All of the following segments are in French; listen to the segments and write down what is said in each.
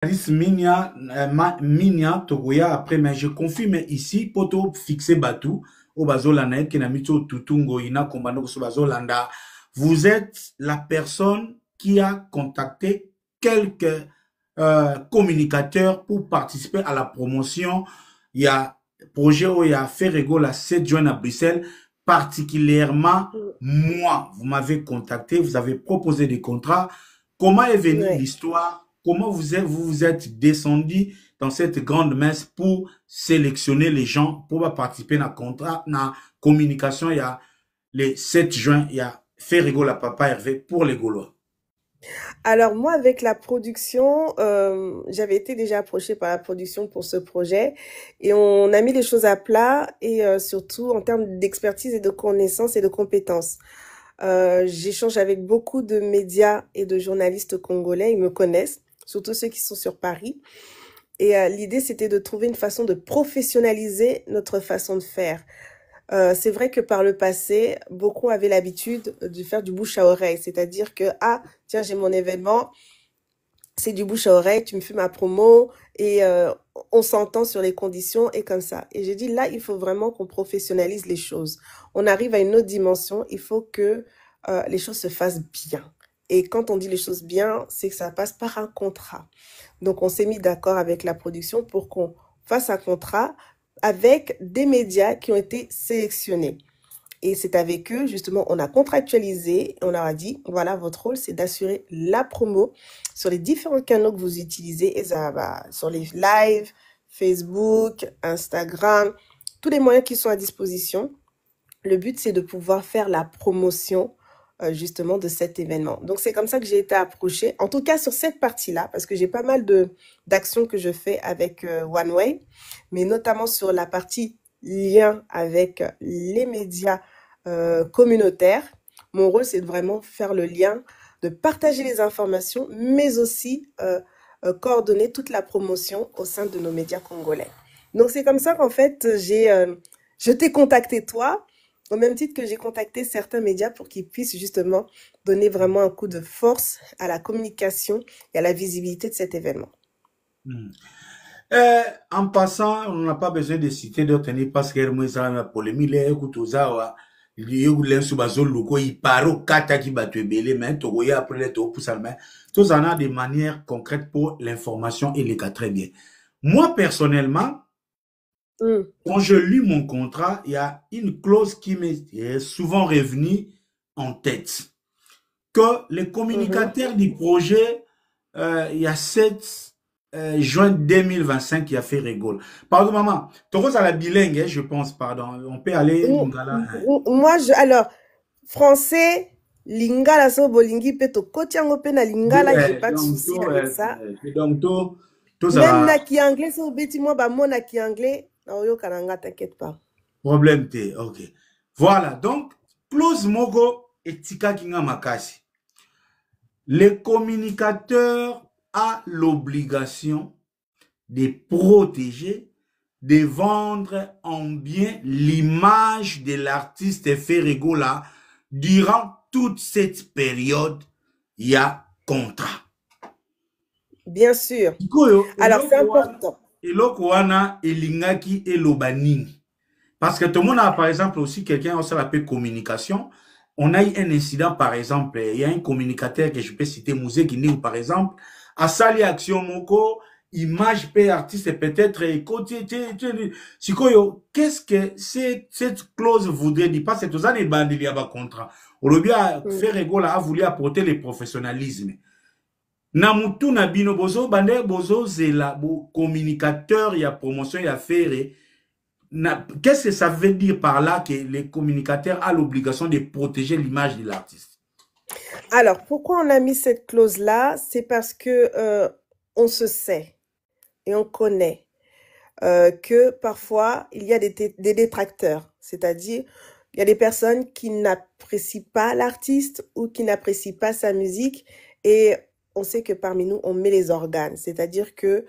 Alice Minia, Minia, Togoya, après, mais je confirme ici, poto fixé Batou, au Bazolanda, Kenamito, Tutungo, Ina, Kombano, Bazolanda. Vous êtes la personne qui a contacté quelques communicateurs pour participer à la promotion. Il y a projet où il y a fait rigolo la 7 juin à Bruxelles, particulièrement Mm. moi. Vous m'avez contacté, vous avez proposé des contrats. Comment est venue Ouais. l'histoire? Comment vous vous êtes descendu dans cette grande messe pour sélectionner les gens pour participer à un contrat, à la communication? Il y a le 7 juin, il y a fait rigoler Papa Hervé pour les Gaulois. Alors moi, avec la production, j'avais été déjà approchée par la production pour ce projet et on a mis les choses à plat et surtout en termes d'expertise et de connaissances et de compétences. J'échange avec beaucoup de médias et de journalistes congolais, ils me connaissent, surtout ceux qui sont sur Paris. Et l'idée, c'était de trouver une façon de professionnaliser notre façon de faire. C'est vrai que par le passé, beaucoup avaient l'habitude de faire du bouche à oreille, c'est-à-dire que, ah, tiens, j'ai mon événement, c'est du bouche à oreille, tu me fais ma promo et on s'entend sur les conditions et comme ça. Et j'ai dit, là, il faut vraiment qu'on professionnalise les choses. On arrive à une autre dimension, il faut que les choses se fassent bien. Et quand on dit les choses bien, c'est que ça passe par un contrat. Donc, on s'est mis d'accord avec la production pour qu'on fasse un contrat avec des médias qui ont été sélectionnés. Et c'est avec eux, justement, on a contractualisé, on leur a dit, voilà, votre rôle, c'est d'assurer la promo sur les différents canaux que vous utilisez, et ça va sur les lives, Facebook, Instagram, tous les moyens qui sont à disposition. Le but, c'est de pouvoir faire la promotion justement de cet événement. Donc, c'est comme ça que j'ai été approchée, en tout cas sur cette partie-là, parce que j'ai pas mal d'actions que je fais avec OneWay, mais notamment sur la partie lien avec les médias communautaires. Mon rôle, c'est de vraiment faire le lien, de partager les informations, mais aussi coordonner toute la promotion au sein de nos médias congolais. Donc, c'est comme ça qu'en fait, je t'ai contacté toi, au même titre que j'ai contacté certains médias pour qu'ils puissent justement donner vraiment un coup de force à la communication et à la visibilité de cet événement. Hmm. En passant, on n'a pas besoin de citer d'autres parce que moi, ça m'a polémique, les écoute aux awa, les lensu bazol loko, il paro kata qui bat belé, mais togoya après les to pour ça, mais tous en a des manières concrètes pour l'information et les cas très bien. Moi, personnellement, Mm. quand je lis mon contrat, il y a une clause qui m'est souvent revenue en tête. Que les Mhm. communicateurs du projet, il y a 7 juin 2025 qui a fait rigole. Pardon, maman. Toro, à la bilingue, hein, je pense, pardon. On peut aller Lingala. Hein. Moi, alors, français, lingala so bolingi pe to kotiango pe na Oui, lingala, j'ai pas de souci avec ça. tout ça Même va, na ki anglais, so beti moi ba mo na ki anglais, na oyo kananga, t'inquiète pas. problème T, ok. Voilà, donc, close mogo et tika kinga makasi. Le communicateur a l'obligation de protéger, de vendre en bien l'image de l'artiste Ferregola durant toute cette période. Il y a contrat. Bien sûr. Sikoyo, Alors, c'est important. eloko wana elingaki eloba nini. Parce que tout le monde a, par exemple, aussi quelqu'un, on s'appelle communication. On a eu un incident, par exemple, il y a un communicateur que je peux citer, Mouzé Guinée, par exemple, à Sali Action Moko, image P artiste peut-être, Sikoyo, qu'est-ce que cette clause voudrait dire? Parce que tous les bandes, il y a un contrat. Aujourd'hui, Mm. Ferregola a voulu apporter le professionnalisme. Na mutu na bino bozo bande bozo zela bo communicateur ya promotion ya faire qu'est-ce que ça veut dire par là que les communicateurs ont l'obligation de protéger l'image de l'artiste? Alors, pourquoi on a mis cette clause-là? C'est parce que on se sait et on connaît que parfois il y a des détracteurs, c'est-à-dire il y a des personnes qui n'apprécient pas l'artiste ou qui n'apprécient pas sa musique et on sait que parmi nous on met les organes, c'est-à-dire que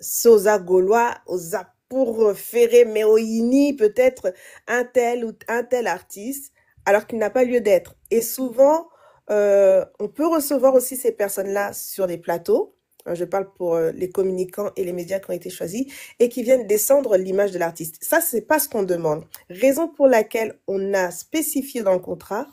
Sosa Gaulois, Osa pour Ferré Meoïni, peut-être un tel ou un tel artiste, alors qu'il n'a pas lieu d'être. Et souvent, on peut recevoir aussi ces personnes-là sur des plateaux, je parle pour les communicants et les médias qui ont été choisis, et qui viennent descendre l'image de l'artiste. Ça, c'est pas ce qu'on demande. Raison pour laquelle on a spécifié dans le contrat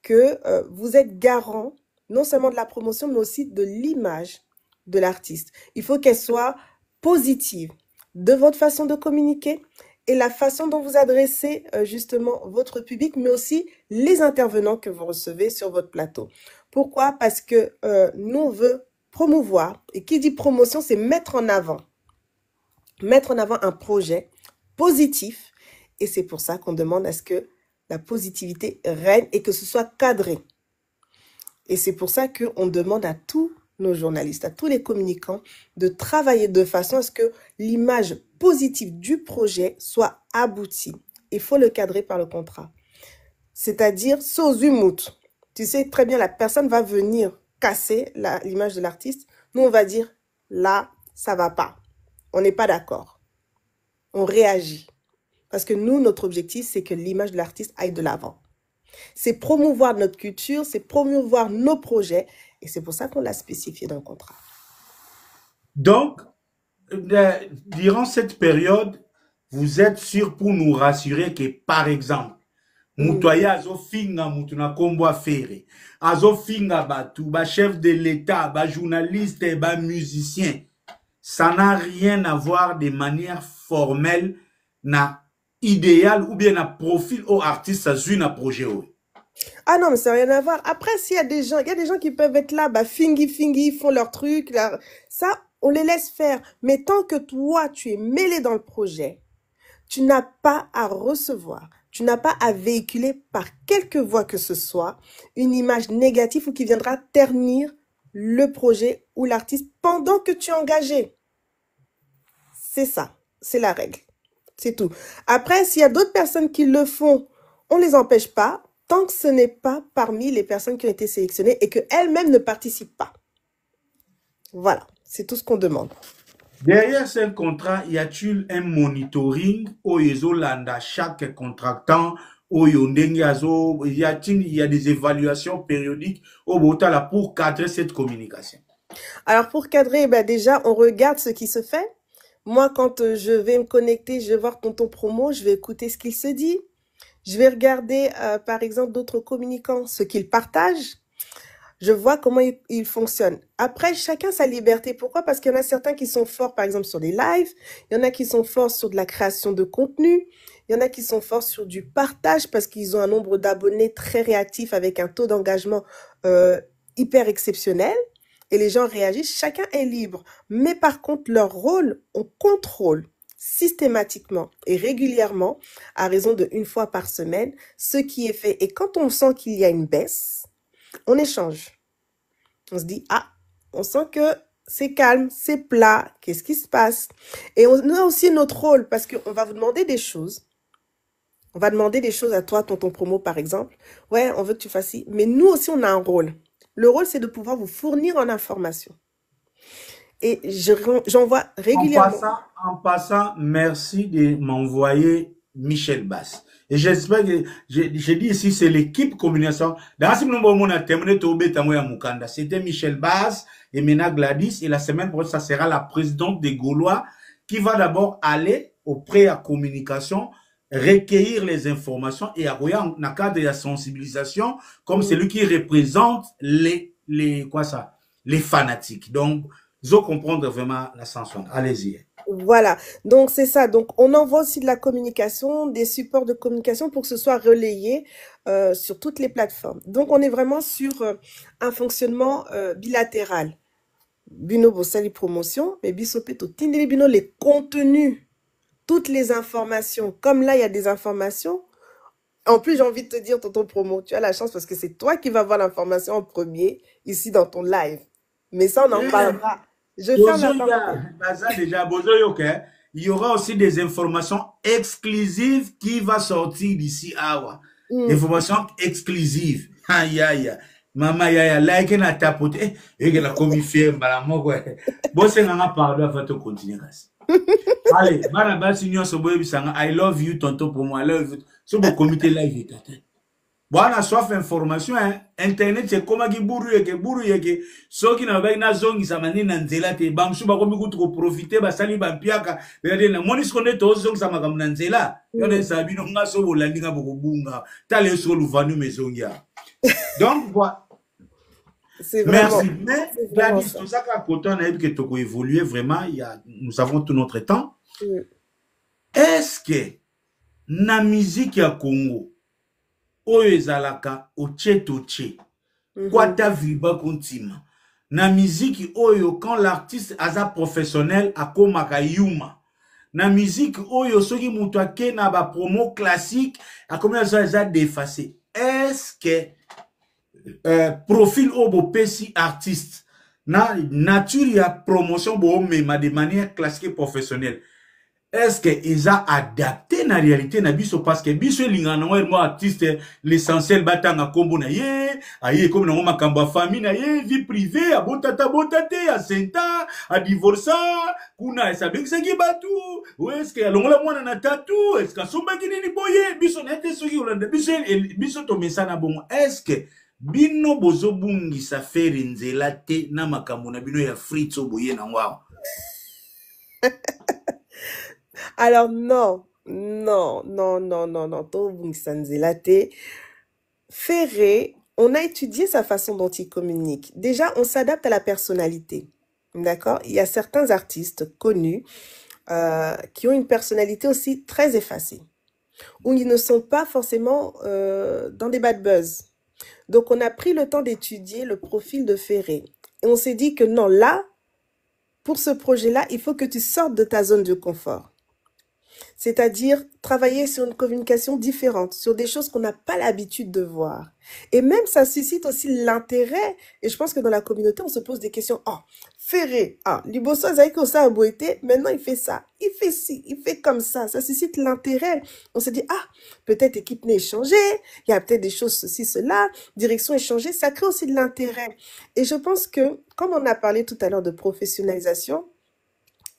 que vous êtes garant non seulement de la promotion, mais aussi de l'image de l'artiste. Il faut qu'elle soit positive de votre façon de communiquer et la façon dont vous adressez justement votre public, mais aussi les intervenants que vous recevez sur votre plateau. Pourquoi? Parce que nous, on veut promouvoir, et qui dit promotion, c'est mettre en avant un projet positif, et c'est pour ça qu'on demande à ce que la positivité règne et que ce soit cadré. Et c'est pour ça qu'on demande à tous nos journalistes, à tous les communicants, de travailler de façon à ce que l'image positive du projet soit aboutie. Il faut le cadrer par le contrat. C'est-à-dire, sans humout. Tu sais très bien, la personne va venir casser l'image de l'artiste. Nous, on va dire, là, ça va pas. On n'est pas d'accord. On réagit. Parce que nous, notre objectif, c'est que l'image de l'artiste aille de l'avant. C'est promouvoir notre culture, c'est promouvoir nos projets. Et c'est pour ça qu'on l'a spécifié dans le contrat. Donc, durant cette période, vous êtes sûr pour nous rassurer que, par exemple, Mutoya azo finga mutuna kombo affaire, azo finga batu, ba chef de l'État, ba journaliste, ba musicien. Ça n'a rien à voir de manière formelle, na idéal ou bien na profil au artiste, ça suit na projet. Ah non, mais ça n'a rien à voir. Après, s'il y a des gens qui peuvent être là, bah, fingi, ils font leur truc. Là. Ça, on les laisse faire. Mais tant que toi, tu es mêlé dans le projet, tu n'as pas à recevoir, tu n'as pas à véhiculer par quelque voie que ce soit une image négative ou qui viendra ternir le projet ou l'artiste pendant que tu es engagé. C'est ça, c'est la règle. C'est tout. Après, s'il y a d'autres personnes qui le font, on ne les empêche pas, tant que ce n'est pas parmi les personnes qui ont été sélectionnées et qu'elles-mêmes ne participent pas. Voilà, c'est tout ce qu'on demande. Derrière ce contrat, y a-t-il un monitoring au Yezolanda chaque contractant au Yondengazo? Y a des évaluations périodiques au Botala pour cadrer cette communication? Alors pour cadrer, ben déjà, on regarde ce qui se fait. Moi, quand je vais me connecter, je vais voir Tonton Promo, je vais écouter ce qu'il se dit. Je vais regarder, par exemple, d'autres communicants, ce qu'ils partagent. Je vois comment ils fonctionnent. Après, chacun sa liberté. Pourquoi? Parce qu'il y en a certains qui sont forts, par exemple, sur des lives. Il y en a qui sont forts sur de la création de contenu. Il y en a qui sont forts sur du partage parce qu'ils ont un nombre d'abonnés très réactifs avec un taux d'engagement hyper exceptionnel. Et les gens réagissent. Chacun est libre. Mais par contre, leur rôle, on contrôle systématiquement et régulièrement, à raison de 1 fois par semaine, ce qui est fait. Et quand on sent qu'il y a une baisse, on échange. On se dit, ah, on sent que c'est calme, c'est plat, qu'est-ce qui se passe? Et on a aussi notre rôle, parce qu'on va vous demander des choses. On va demander des choses à toi, Tonton Promo, par exemple. Ouais, on veut que tu fasses ci. Mais nous aussi, on a un rôle. Le rôle, c'est de pouvoir vous fournir en information. Et j'envoie régulièrement. En passant, merci de m'envoyer Michel Bass. Et j'espère que, j'ai dit ici, c'est l'équipe communication. C'était Michel Bass et Mena Gladys. Et la semaine prochaine, ça sera la présidente des Gaulois qui va d'abord aller auprès de la communication, recueillir les informations et à dans le cadre de la sensibilisation, comme celui qui représente les fanatiques. Donc, je comprendre vraiment la sanction. Allez-y. Voilà, donc c'est ça. Donc on envoie aussi de la communication, des supports de communication pour que ce soit relayé sur toutes les plateformes. Donc on est vraiment sur un fonctionnement bilatéral. Bino Bossali promotion, mais Bisopeto Tindeli Bino les contenus, toutes les informations. Comme là il y a des informations. En plus j'ai envie de te dire, Tonton Promo, tu as la chance parce que c'est toi qui vas voir l'information en premier ici dans ton live. Mais ça on en parlera. Je ferme la parenthèse. Il y aura aussi des informations exclusives qui vont sortir d'ici à Informations exclusives. Aïe, aïe. Maman, yaya, like na tapote. Et que la commission, maman, ouais. Bon, c'est un pardon, va te continuer. Allez, I love you, Tonton Promo. I love you. C'est mon comité live. Bwana soif information hein. Internet c'est comme qui buru yeke so qui na ba na zongi sa mani na nzela te bamsu ba komi kutu ko profiter ba sali ba mpiaka be na monis konde to zongi sa makam na nzela yo ne sabino nga so bolandi nga boko bunga tale so luvanu mezongi ya. Donc voilà. Merci. Mais Gladys, tout ça quand on a vu que tu as évolué vraiment, nous avons tout notre temps. Est-ce que na musique ya Congo oyo ezalaka oche toche kwata viba kontima na musique oyo quand l'artiste aza professionnel akomaka yuma na musique oyo soki mutu ake na ba promo classique akomaka za défacé, est-ce que profil obo pesi artiste na nature ya promotion bo mema de manière classique et professionnelle, est-ce que ils a adapté na réalité na biso parce que biso lingana mo artiste l'essentiel batanga kombo na ye aye comme na makambo famille na ye vie privée a botate a senta a divorça kuna esa bengisa ki batu ou est-ce que longola mwana na tatou est-ce que somba ki nini boye biso na te soki olanda biso to mesana bon, est-ce que bino bozo bungi sa faire nzela te na makambo na bino ya fritzo boye na ngwa? Alors non, non, non, non, non, non, to bungi sa nzela te. Ferré, on a étudié sa façon dont il communique. Déjà, on s'adapte à la personnalité. D'accord? Il y a certains artistes connus qui ont une personnalité aussi très effacée, où ils ne sont pas forcément dans des bad buzz. Donc, on a pris le temps d'étudier le profil de Ferré. Et on s'est dit que non, là, pour ce projet-là, il faut que tu sortes de ta zone de confort. C'est-à-dire travailler sur une communication différente, sur des choses qu'on n'a pas l'habitude de voir. Et même ça suscite aussi l'intérêt. Et je pense que dans la communauté, on se pose des questions. Oh, Ferré, ah, Liboso Zaïko ça a boité, maintenant il fait ça, il fait ci, il fait comme ça. Ça suscite l'intérêt. On se dit, ah, peut-être équipe n'est échangée, il y a peut-être des choses ceci, cela, direction échangée, ça crée aussi de l'intérêt. Et je pense que, comme on a parlé tout à l'heure de professionnalisation,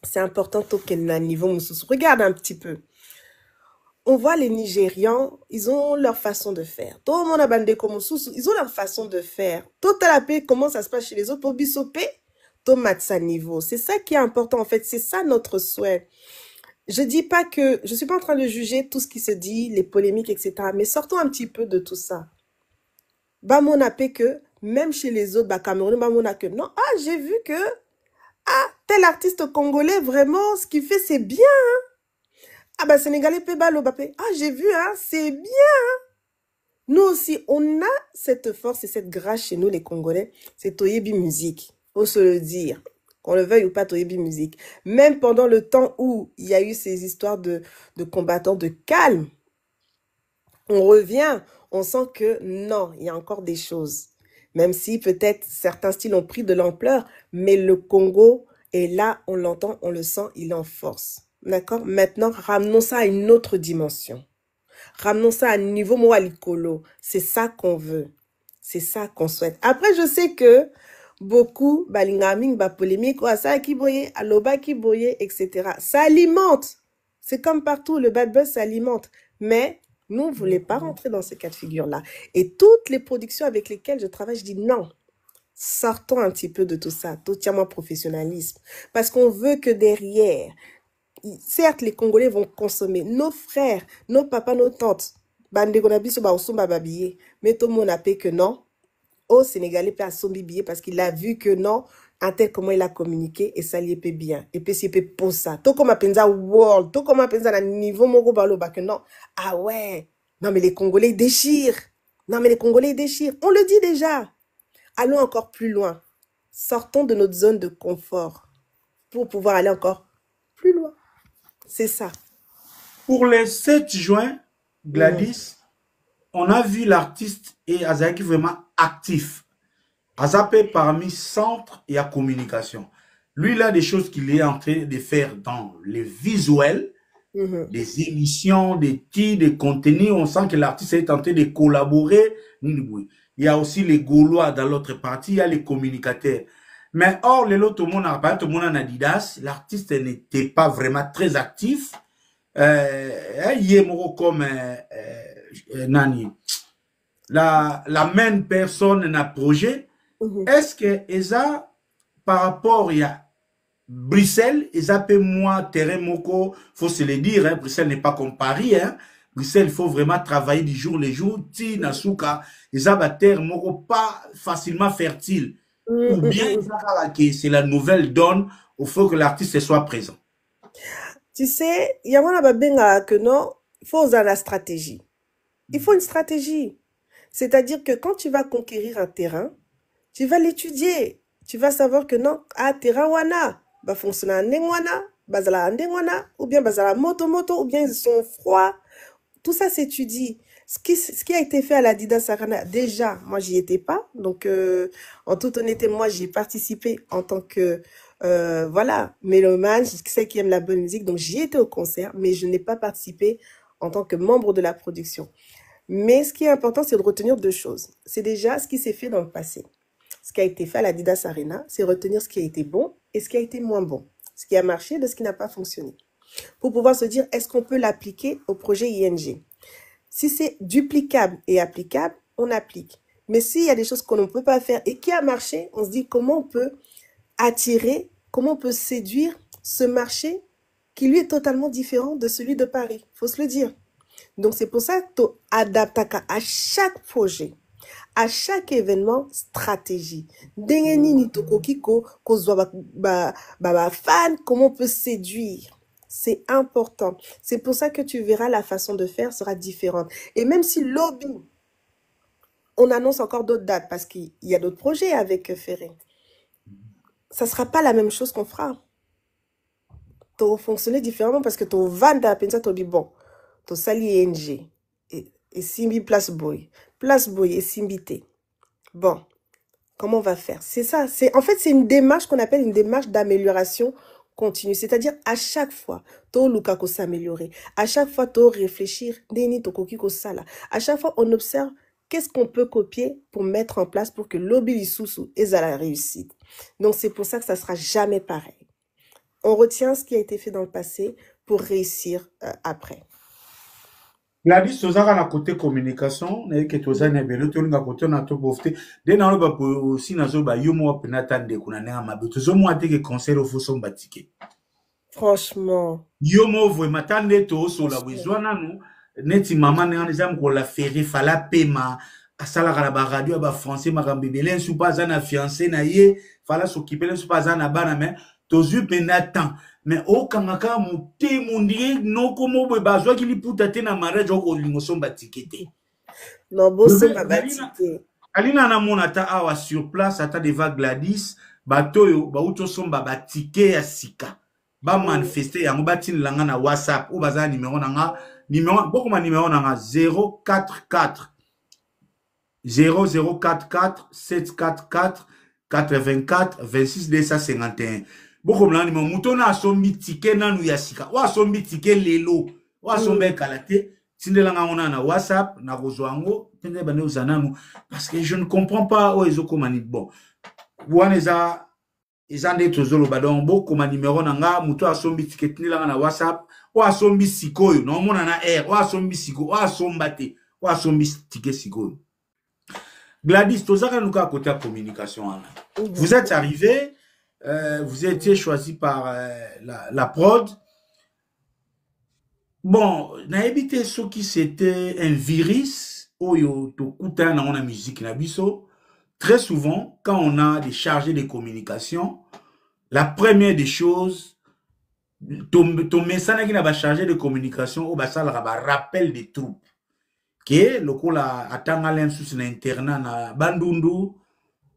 c'est important qu'à niveau Moussous. Regarde un petit peu. On voit les Nigérians, ils ont leur façon de faire. Tout le monde a bandé comme Moussous, ils ont leur façon de faire. Tout à la paix, comment ça se passe chez les autres pour bisopé, tout matsa niveau. C'est ça qui est important en fait, c'est ça notre souhait. Je dis pas que, je suis pas en train de juger tout ce qui se dit, les polémiques, etc. Mais sortons un petit peu de tout ça. Bah mon appel que, même chez les autres, bah Cameroun, bah mon que non, ah j'ai vu que ah, tel artiste congolais, vraiment, ce qu'il fait, c'est bien. Hein? Ah, bah, Sénégalais, Pébalo, Bapé. Ah, j'ai vu, hein, c'est bien. Hein? Nous aussi, on a cette force et cette grâce chez nous, les Congolais. C'est Toyebi Musique. Faut se le dire. Qu'on le veuille ou pas, Toyebi Musique. Même pendant le temps où il y a eu ces histoires de combattants de calme, on revient, on sent que non, il y a encore des choses. Même si peut-être certains styles ont pris de l'ampleur, mais le Congo est là, on l'entend, on le sent, il est en force. D'accord? Maintenant, ramenons ça à une autre dimension. Ramenons ça à un niveau moalikolo. C'est ça qu'on veut. C'est ça qu'on souhaite. Après, je sais que beaucoup, balingaming, polémique, ça qui boye, aloba qui boye, etc. Ça alimente. C'est comme partout, le bad buzz s'alimente. Mais nous, on ne voulait pas rentrer dans ces cas de figure-là. Et toutes les productions avec lesquelles je travaille, je dis non. Sortons un petit peu de tout ça. Totalement professionnalisme. Parce qu'on veut que derrière, certes, les Congolais vont consommer. Nos frères, nos papas, nos tantes, mais tout le monde a payé que non. Au Sénégalais, peut assommer billet parce qu'il a vu que non. Un tel comment il a communiqué et ça lui est bien. Et puis c'est pour ça. Tout comme pensa world, tout comme pensa à niveau moko balo que non. Ah ouais. Non mais les Congolais déchirent. Non mais les Congolais déchirent. On le dit déjà. Allons encore plus loin. Sortons de notre zone de confort pour pouvoir aller encore plus loin. C'est ça. Pour le 7 juin, Gladys, on a vu l'artiste et Azaki vraiment actif. Azapé parmi centre et à communication. Lui, il a des choses qu'il est en train de faire dans les visuels, des émissions, des titres, des contenus. On sent que l'artiste est en train de collaborer. Il y a aussi les Gaulois dans l'autre partie, il y a les communicateurs. Mais or, tout le monde a pas, tout le monde en Adidas, l'artiste n'était pas vraiment très actif. Il est comme Nani. la même personne na projet, est-ce que eza par rapport à Bruxelles, eza pe moi terrain moko, faut se le dire, hein, Bruxelles n'est pas comme Paris, hein. Bruxelles, il faut vraiment travailler du jour le jour. Ti nasuka, eza ba terre moko pas facilement fertile. Ou bien c'est la nouvelle donne, il faut que l'artiste soit présent. Tu sais, il y a un babenga que non, il faut oser la stratégie. Il faut une stratégie. C'est-à-dire que quand tu vas conquérir un terrain, tu vas l'étudier. Tu vas savoir que non, ah, terrain wana, bah fonctionner en wana, bazala en wana, ou bien bazala moto, ou bien ils sont froids. Tout ça s'étudie. Ce qui a été fait à la Dida Sarana, déjà, moi, j'y étais pas. Donc, en toute honnêteté, moi, j'y ai participé en tant que, voilà, mélomane, celle qui aime la bonne musique. Donc, j'y étais au concert, mais je n'ai pas participé en tant que membre de la production. Mais ce qui est important, c'est de retenir deux choses. C'est déjà ce qui s'est fait dans le passé. Ce qui a été fait à la Didas Arena, c'est retenir ce qui a été bon et ce qui a été moins bon. Ce qui a marché de ce qui n'a pas fonctionné. Pour pouvoir se dire, est-ce qu'on peut l'appliquer au projet ING? Si c'est duplicable et applicable, on applique. Mais s'il y a des choses qu'on ne peut pas faire et qui a marché, on se dit comment on peut attirer, comment on peut séduire ce marché qui lui est totalement différent de celui de Paris. Il faut se le dire. Donc c'est pour ça que tu adaptes à chaque projet, à chaque événement, stratégie. Fan, comment on peut séduire. C'est important. C'est pour ça que tu verras la façon de faire sera différente. Et même si lobby, on annonce encore d'autres dates parce qu'il y a d'autres projets avec Ferré. Ça ne sera pas la même chose qu'on fera. Tu vas fonctionner différemment parce que tu vas vendre tu dis bon, tu sali NG et Simbi Place Boy et Simbité. Bon, comment on va faire? C'est ça. En fait, c'est une démarche qu'on appelle une démarche d'amélioration continue. C'est-à-dire, à chaque fois, to luka ko s'améliorer. À chaque fois, to réfléchir. Deni to koki ko sala. À chaque fois, on observe qu'est-ce qu'on peut copier pour mettre en place pour que l'obili sous ait la réussite. Donc, c'est pour ça que ça sera jamais pareil. On retient ce qui a été fait dans le passé pour réussir après. Gladys, tozaka na côté communication, na ke tozana na belo to nga côté na to bofte. De na ba aussi na zo ba yomo pena tande kuna na mabe. Tozo mo ate ke concert au foso mbatike. Franchement. Yomo vraiment tande to so la wizwana no. Neti maman na nzam ko la ferry fala pema. Asala ka ba radio ba français makambe belen sou pas na fiancé na ye, fala s'occuper sou pas na bana mais tozu pena temps. Mais au kangaka muté mondie no komo be bazwa ki liputa te na mariage ko lingoso batikete. Non boso ba batike. Alina na monata awa sur place ata deva Gladys batoyo ba uto somba batike ya sika. Ba manifester yango batin langa na WhatsApp ou baza numéro nanga numéro bokoma numéro nanga 044 0044 744 84 26 251. Beaucoup de gens mutona asombi ticket nanu yasika wa asombi ticket lelo wa asombe kalate tindelanga ona na WhatsApp na kozwango tenge bane uzananu parce que je ne comprends pas o ezoko mani bon waneza ezande tozolo badon beaucoup ma numéro nanga muto asombi ticket tindelanga na WhatsApp wa asombi sikoyo no mona na air wa asombi siko wa asombate wa asombi ticket sikoyo. Gladys tozaka nuka côté communication ana. Vous êtes arrivé. Vous étiez choisi par la prod. Bon, n'a évité ce qui c'était un virus. Oyo to kuta na on a musique na biso. Très souvent, quand on a des chargés de communication, la première des choses, ton message qui n'a pas chargé de communication, au basal rappel des troupes. Que le coup la atanga l'un sous internat na Bandundu.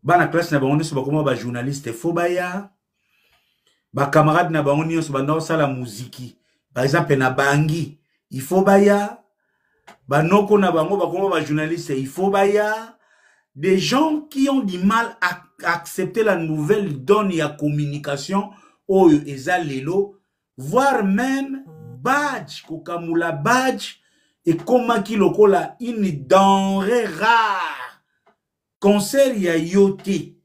Bana classe na bango so bakoma ba journaliste fobaya ba camarade na bango nyonso banda sala muziki par exemple na bangi il faut baya ba noko na bango bakoma ba journaliste il faut baya des gens qui ont du mal à accepter la nouvelle donne ya communication oyo eza lelo voire même badge kokamula badge et comment ki lokola une denrée rare. Concert ya yote,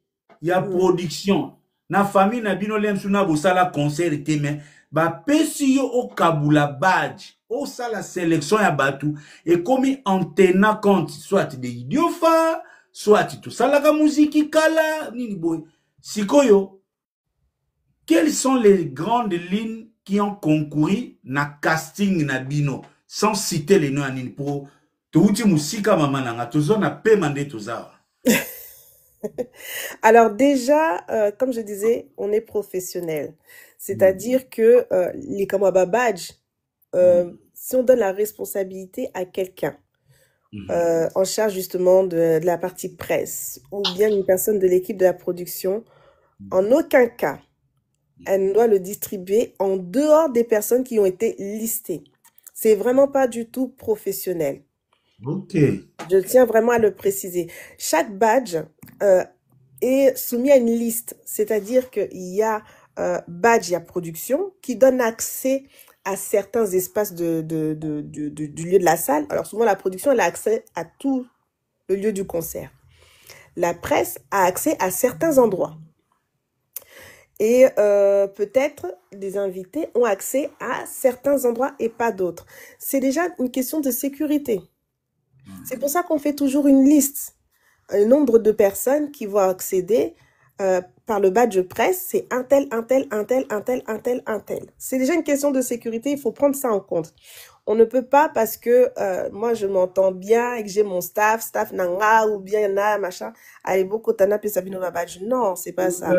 ya production. Na famille na bino lem suna bosala concert te mais bapesi yo okabula badge osala sélection ya bato ekomi en tenant compte soit de idiofa soit tosalaka muziki kala nini boye sikoyo. Quelles sont les grandes lignes qui ont concouru na casting na bino sans citer les noms à nini pour touti musika mama nanga tozo na pema nde tozawa. Alors déjà, comme je disais, on est professionnel. C'est-à-dire que les Kamwaba Badge, si on donne la responsabilité à quelqu'un en charge justement de la partie presse ou bien une personne de l'équipe de la production, en aucun cas, elle ne doit le distribuer en dehors des personnes qui ont été listées. C'est vraiment pas du tout professionnel. Ok. Je tiens vraiment à le préciser. Chaque badge est soumis à une liste, c'est-à-dire qu'il y a badge, il y a production qui donne accès à certains espaces du lieu de la salle. Alors souvent la production elle a accès à tout le lieu du concert. La presse a accès à certains endroits. Et peut-être des invités ont accès à certains endroits et pas d'autres. C'est déjà une question de sécurité. C'est pour ça qu'on fait toujours une liste. Un nombre de personnes qui vont accéder par le badge presse, c'est un tel, un tel, un tel, un tel, un tel, un tel. C'est déjà une question de sécurité, il faut prendre ça en compte. On ne peut pas parce que moi je m'entends bien et que j'ai mon staff nanga ou bien na machin, allez beaucoup tana pe sabino ma badge. Non, c'est pas ça.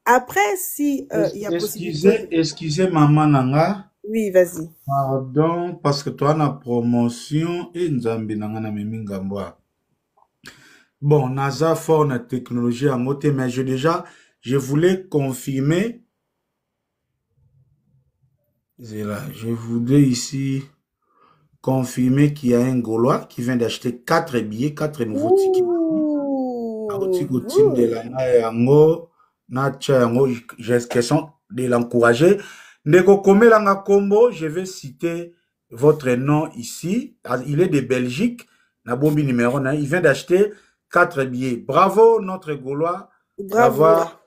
Après, si il y a possibilité... Excusez maman nanga. Oui, vas-y. Pardon, parce que toi, la promotion et Nzambi nanga na mimingambwa. Bon, NASA fort na technologie en moté, mais je voulais confirmer. Je voulais ici confirmer qu'il y a un Gaulois qui vient d'acheter 4 billets, 4 nouveaux tickets. De la j'ai question de l'encourager. Ndeko Komelanga Kombo, je vais citer votre nom ici. Il est de Belgique. Nabombi numéro 1. Il vient d'acheter 4 billets. Bravo, notre Gaulois, d'avoir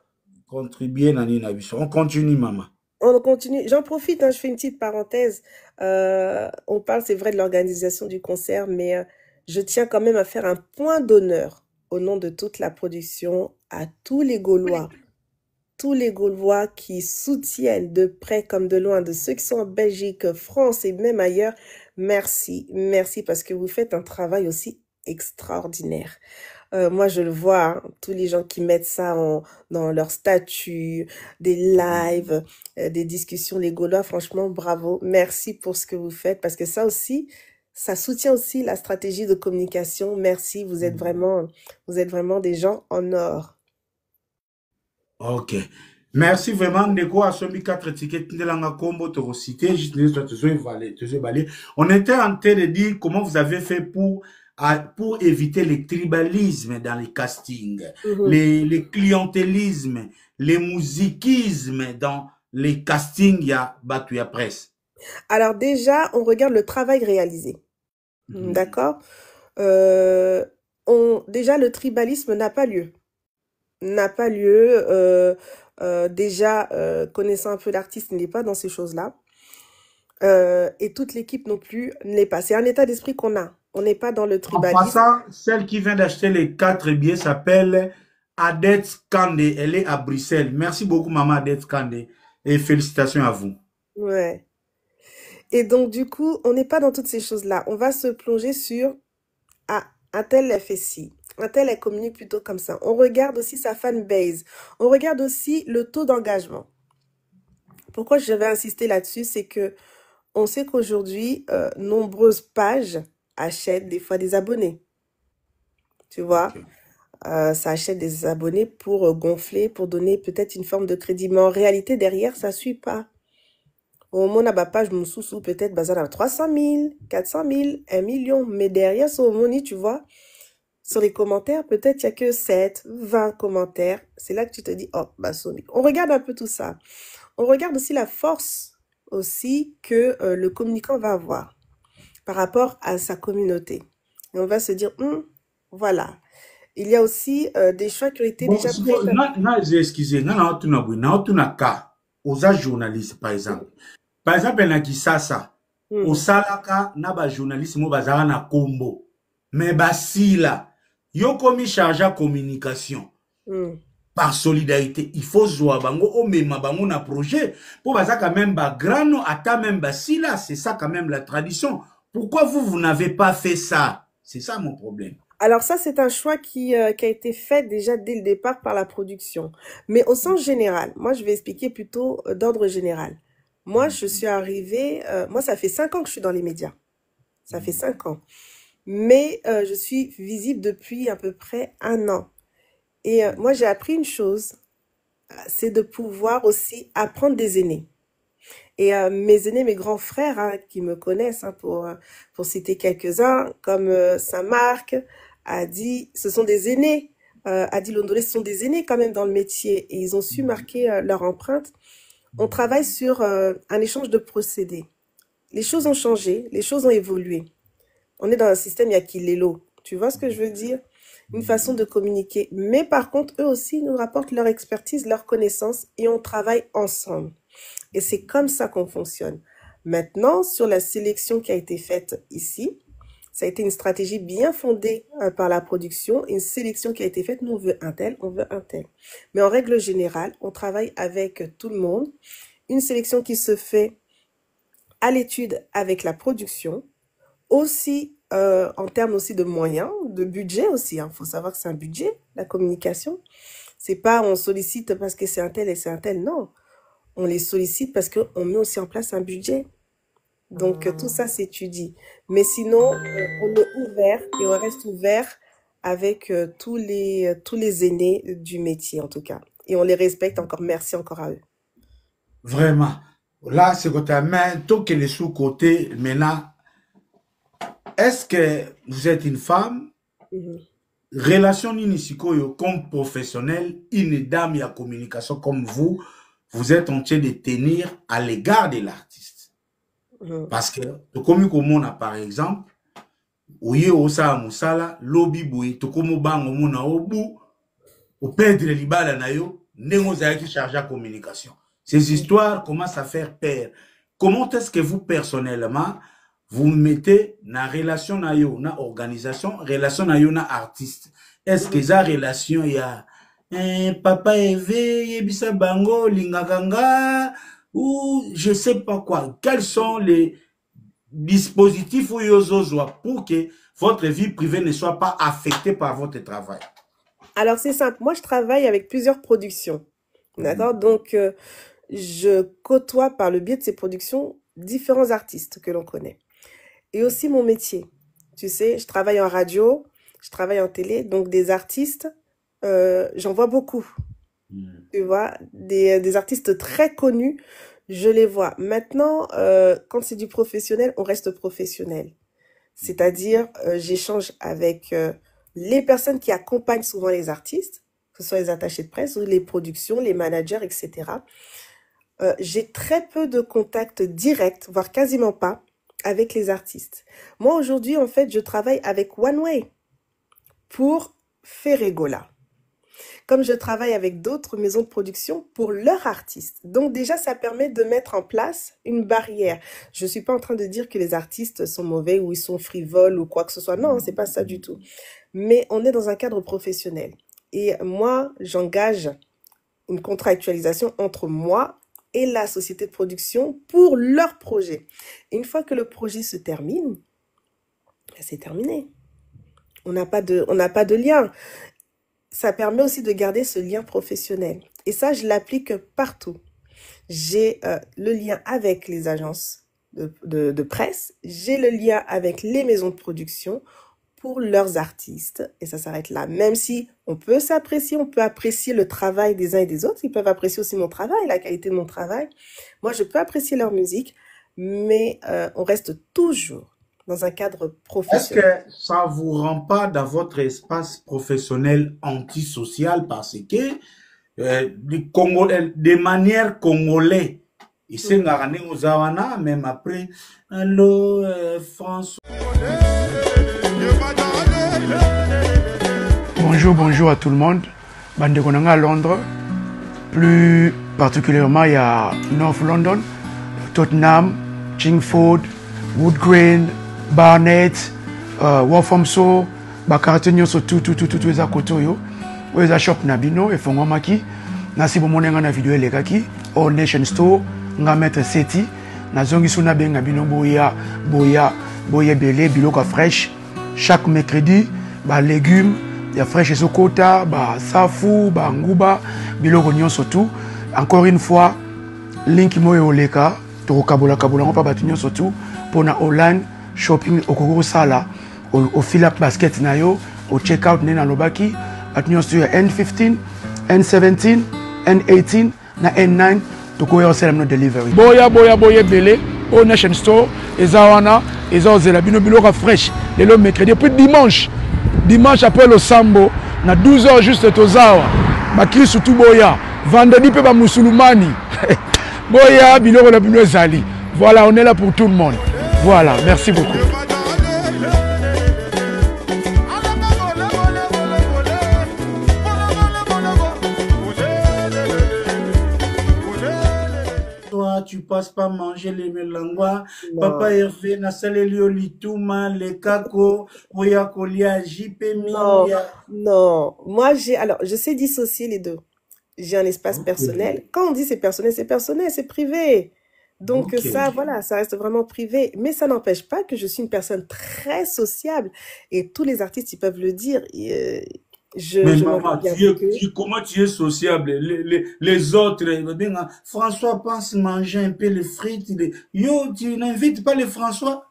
contribué dans l'innovation. On continue, maman. On continue. J'en profite, hein, je fais une petite parenthèse. On parle, c'est vrai, de l'organisation du concert, mais je tiens quand même à faire un point d'honneur au nom de toute la production à tous les Gaulois. Tous les Gaulois qui soutiennent de près comme de loin, de ceux qui sont en Belgique, France et même ailleurs, merci, merci parce que vous faites un travail aussi extraordinaire. Moi, je le vois, hein, tous les gens qui mettent ça dans leur statut, des lives, des discussions, les Gaulois, franchement, bravo, merci pour ce que vous faites parce que ça aussi, ça soutient aussi la stratégie de communication. Merci, vous êtes vraiment des gens en or. Ok. Merci vraiment, Ndeko, à Somi 4 tickets de la combo, te reciter, on était en train de dire comment vous avez fait pour éviter les tribalismes dans les castings, les clientélismes, les musiquismes dans les castings, il y a Batouya Presse. Alors déjà, on regarde le travail réalisé. D'accord? Déjà, le tribalisme n'a pas lieu. Déjà, connaissant un peu l'artiste, il n'est pas dans ces choses-là. Et toute l'équipe non plus n'est pas. C'est un état d'esprit qu'on a. On n'est pas dans le tribalisme. En passant, celle qui vient d'acheter les 4 billets s'appelle Adet Kande. Elle est à Bruxelles. Merci beaucoup, maman Adet Kande. Et félicitations à vous. Ouais. Et donc, du coup, on n'est pas dans toutes ces choses-là. On va se plonger sur un tel FSI. Un tel, elle communique plutôt comme ça. On regarde aussi sa fanbase. On regarde aussi le taux d'engagement. Pourquoi je vais insister là-dessus, c'est que on sait qu'aujourd'hui, nombreuses pages achètent des fois des abonnés. Tu vois, ça achète des abonnés pour gonfler, pour donner peut-être une forme de crédit. Mais en réalité, derrière, ça ne suit pas. Au moment où ma page me sous peut-être bazar à 300 000, 400 000, 1 million. Mais derrière, sur Moni, tu vois, sur les commentaires, peut-être il n'y a que 7, 20 commentaires. C'est là que tu te dis, oh, bah, Sony. On regarde un peu tout ça. On regarde aussi la force aussi que le communicant va avoir par rapport à sa communauté. Et on va se dire, voilà. Il y a aussi des choix qui ont été déjà pris. Excusez, aux journalistes, par exemple. Par exemple, na Kisasa, au salaka, na ba journaliste mo bazara na kombo. Mais basila, yo komi chargé communication. Par solidarité, il faut jouer bango o mema bango na projet pour baza quand même ba grano ata même basila, c'est ça quand même la tradition. Pourquoi vous n'avez pas fait ça? C'est ça mon problème. Alors ça, c'est un choix qui a été fait déjà dès le départ par la production. Mais au sens général, moi je vais expliquer plutôt d'ordre général. Moi, je suis arrivée, moi ça fait 5 ans que je suis dans les médias. Ça fait 5 ans. Mais je suis visible depuis à peu près 1 an. Et moi j'ai appris une chose, c'est de pouvoir aussi apprendre des aînés. Et mes aînés, mes grands frères hein, qui me connaissent, hein, pour citer quelques-uns, comme Saint-Marc, Adi, ce sont des aînés. Adi Londolé, ce sont des aînés quand même dans le métier et ils ont su marquer leur empreinte. On travaille sur un échange de procédés. Les choses ont changé, les choses ont évolué. On est dans un système Yakilelo. Tu vois ce que je veux dire? Une façon de communiquer. Mais par contre, eux aussi nous rapportent leur expertise, leur connaissance et on travaille ensemble. Et c'est comme ça qu'on fonctionne. Maintenant, sur la sélection qui a été faite ici, ça a été une stratégie bien fondée par la production, une sélection qui a été faite, nous on veut un tel, on veut un tel. Mais en règle générale, on travaille avec tout le monde. Une sélection qui se fait à l'étude avec la production, aussi en termes aussi de moyens, de budget aussi. Il faut savoir que c'est un budget, la communication. C'est pas on sollicite parce que c'est un tel et c'est un tel, non. On les sollicite parce qu'on met aussi en place un budget. Donc, tout ça s'étudie. Mais sinon, on est ouvert et on reste ouvert avec tous les aînés du métier, en tout cas. Et on les respecte encore. Merci encore à eux. Vraiment. Là, c'est côté main, tout que les sous-côtés, maintenant, est-ce que vous êtes une femme? Relation inisikoyo comme professionnel, une dame à communication comme vous êtes en train de tenir à l'égard de l'artiste. Parce que, comme on a par exemple, ouye osa musala, lobby boui, tokomo bango mona obu, au perdre libala na yo, nengo qui charge à communication. Ces histoires commencent à faire peur. Comment est-ce que vous, personnellement, vous mettez na relation na yo, na organisation, relation na yo na artiste? Est-ce que ça relation ya papa Eve, yebisa bango, lingakanga, ou je sais pas quoi. Quels sont les dispositifs ou yozozwa pour que votre vie privée ne soit pas affectée par votre travail? Alors c'est simple, moi je travaille avec plusieurs productions, d'accord? Donc je côtoie par le biais de ces productions différents artistes que l'on connaît. Et aussi mon métier, tu sais, je travaille en radio, je travaille en télé, donc des artistes, j'en vois beaucoup. Tu vois, des artistes très connus, je les vois. Maintenant, quand c'est du professionnel, on reste professionnel. C'est-à-dire, j'échange avec les personnes qui accompagnent souvent les artistes, que ce soit les attachés de presse ou les productions, les managers, etc. J'ai très peu de contacts directs, voire quasiment pas, avec les artistes. Moi, aujourd'hui, en fait, je travaille avec One Way pour Ferregola. Comme je travaille avec d'autres maisons de production pour leurs artistes. Donc déjà, ça permet de mettre en place une barrière. Je suis pas en train de dire que les artistes sont mauvais ou ils sont frivoles ou quoi que ce soit. Non, c'est pas ça du tout. Mais on est dans un cadre professionnel. Et moi, j'engage une contractualisation entre moi et la société de production pour leur projet. Et une fois que le projet se termine, c'est terminé. On n'a pas de lien. Ça permet aussi de garder ce lien professionnel. Et ça, je l'applique partout. J'ai le lien avec les agences de presse. J'ai le lien avec les maisons de production pour leurs artistes. Et ça s'arrête là. Même si on peut s'apprécier, on peut apprécier le travail des uns et des autres. Ils peuvent apprécier aussi mon travail, la qualité de mon travail. Moi, je peux apprécier leur musique. Mais on reste toujours dans un cadre professionnel. Est-ce que ça ne vous rend pas dans votre espace professionnel antisocial parce que de manière congolais, ici, même après, allô, François. Bonjour à tout le monde. Bande Konanga à Londres. Plus Particulièrement, il y a North London, Tottenham, Chingford, Woodgreen, Barnet, Walthamstow, Bakartenyo, tout les à côté. Où les shop Nabino et Fongomaki. Nasi bomonenga na vidéo les kaki. Au Nation Store, nga mettre seti. Na zongi suna benga bino boya belé, biloka fraîche. Chaque mercredi, ba légumes, il y a fraîche et sokota, ba safu, ba nguba, biloko nyonso tout. Encore une fois, link mo oleka, to kabola on pa batunyo surtout pour na online shopping okoko sala au fill up basket na yo, au check out na lobaki, batunyo sur N15, N17, N18 na N9 to ko yo sell no delivery. Boya belé au Nation Store, ezawana, ezozela bino biloko fresh, le mercredi puis dimanche après le sambo na 12h juste tozawa. Ba Kristo tout boya. Vendredi pe ba musulmani. Boya biloko la bino ezali. Voilà, on est là pour tout le monde. Voilà, merci beaucoup. Toi, tu passes pas manger les melangwa. Papa Hervé, na salelio lituma, les kako, oya kolia, JP Non, moi je sais dissocier les deux. J'ai un espace personnel. Quand on dit c'est personnel, c'est privé. Donc ça, voilà, ça reste vraiment privé. Mais ça n'empêche pas que je suis une personne très sociable. Et tous les artistes, ils peuvent le dire. Mais maman, comment tu es sociable? Les autres, François pense manger un peu les frites. Yo, tu n'invites pas les François?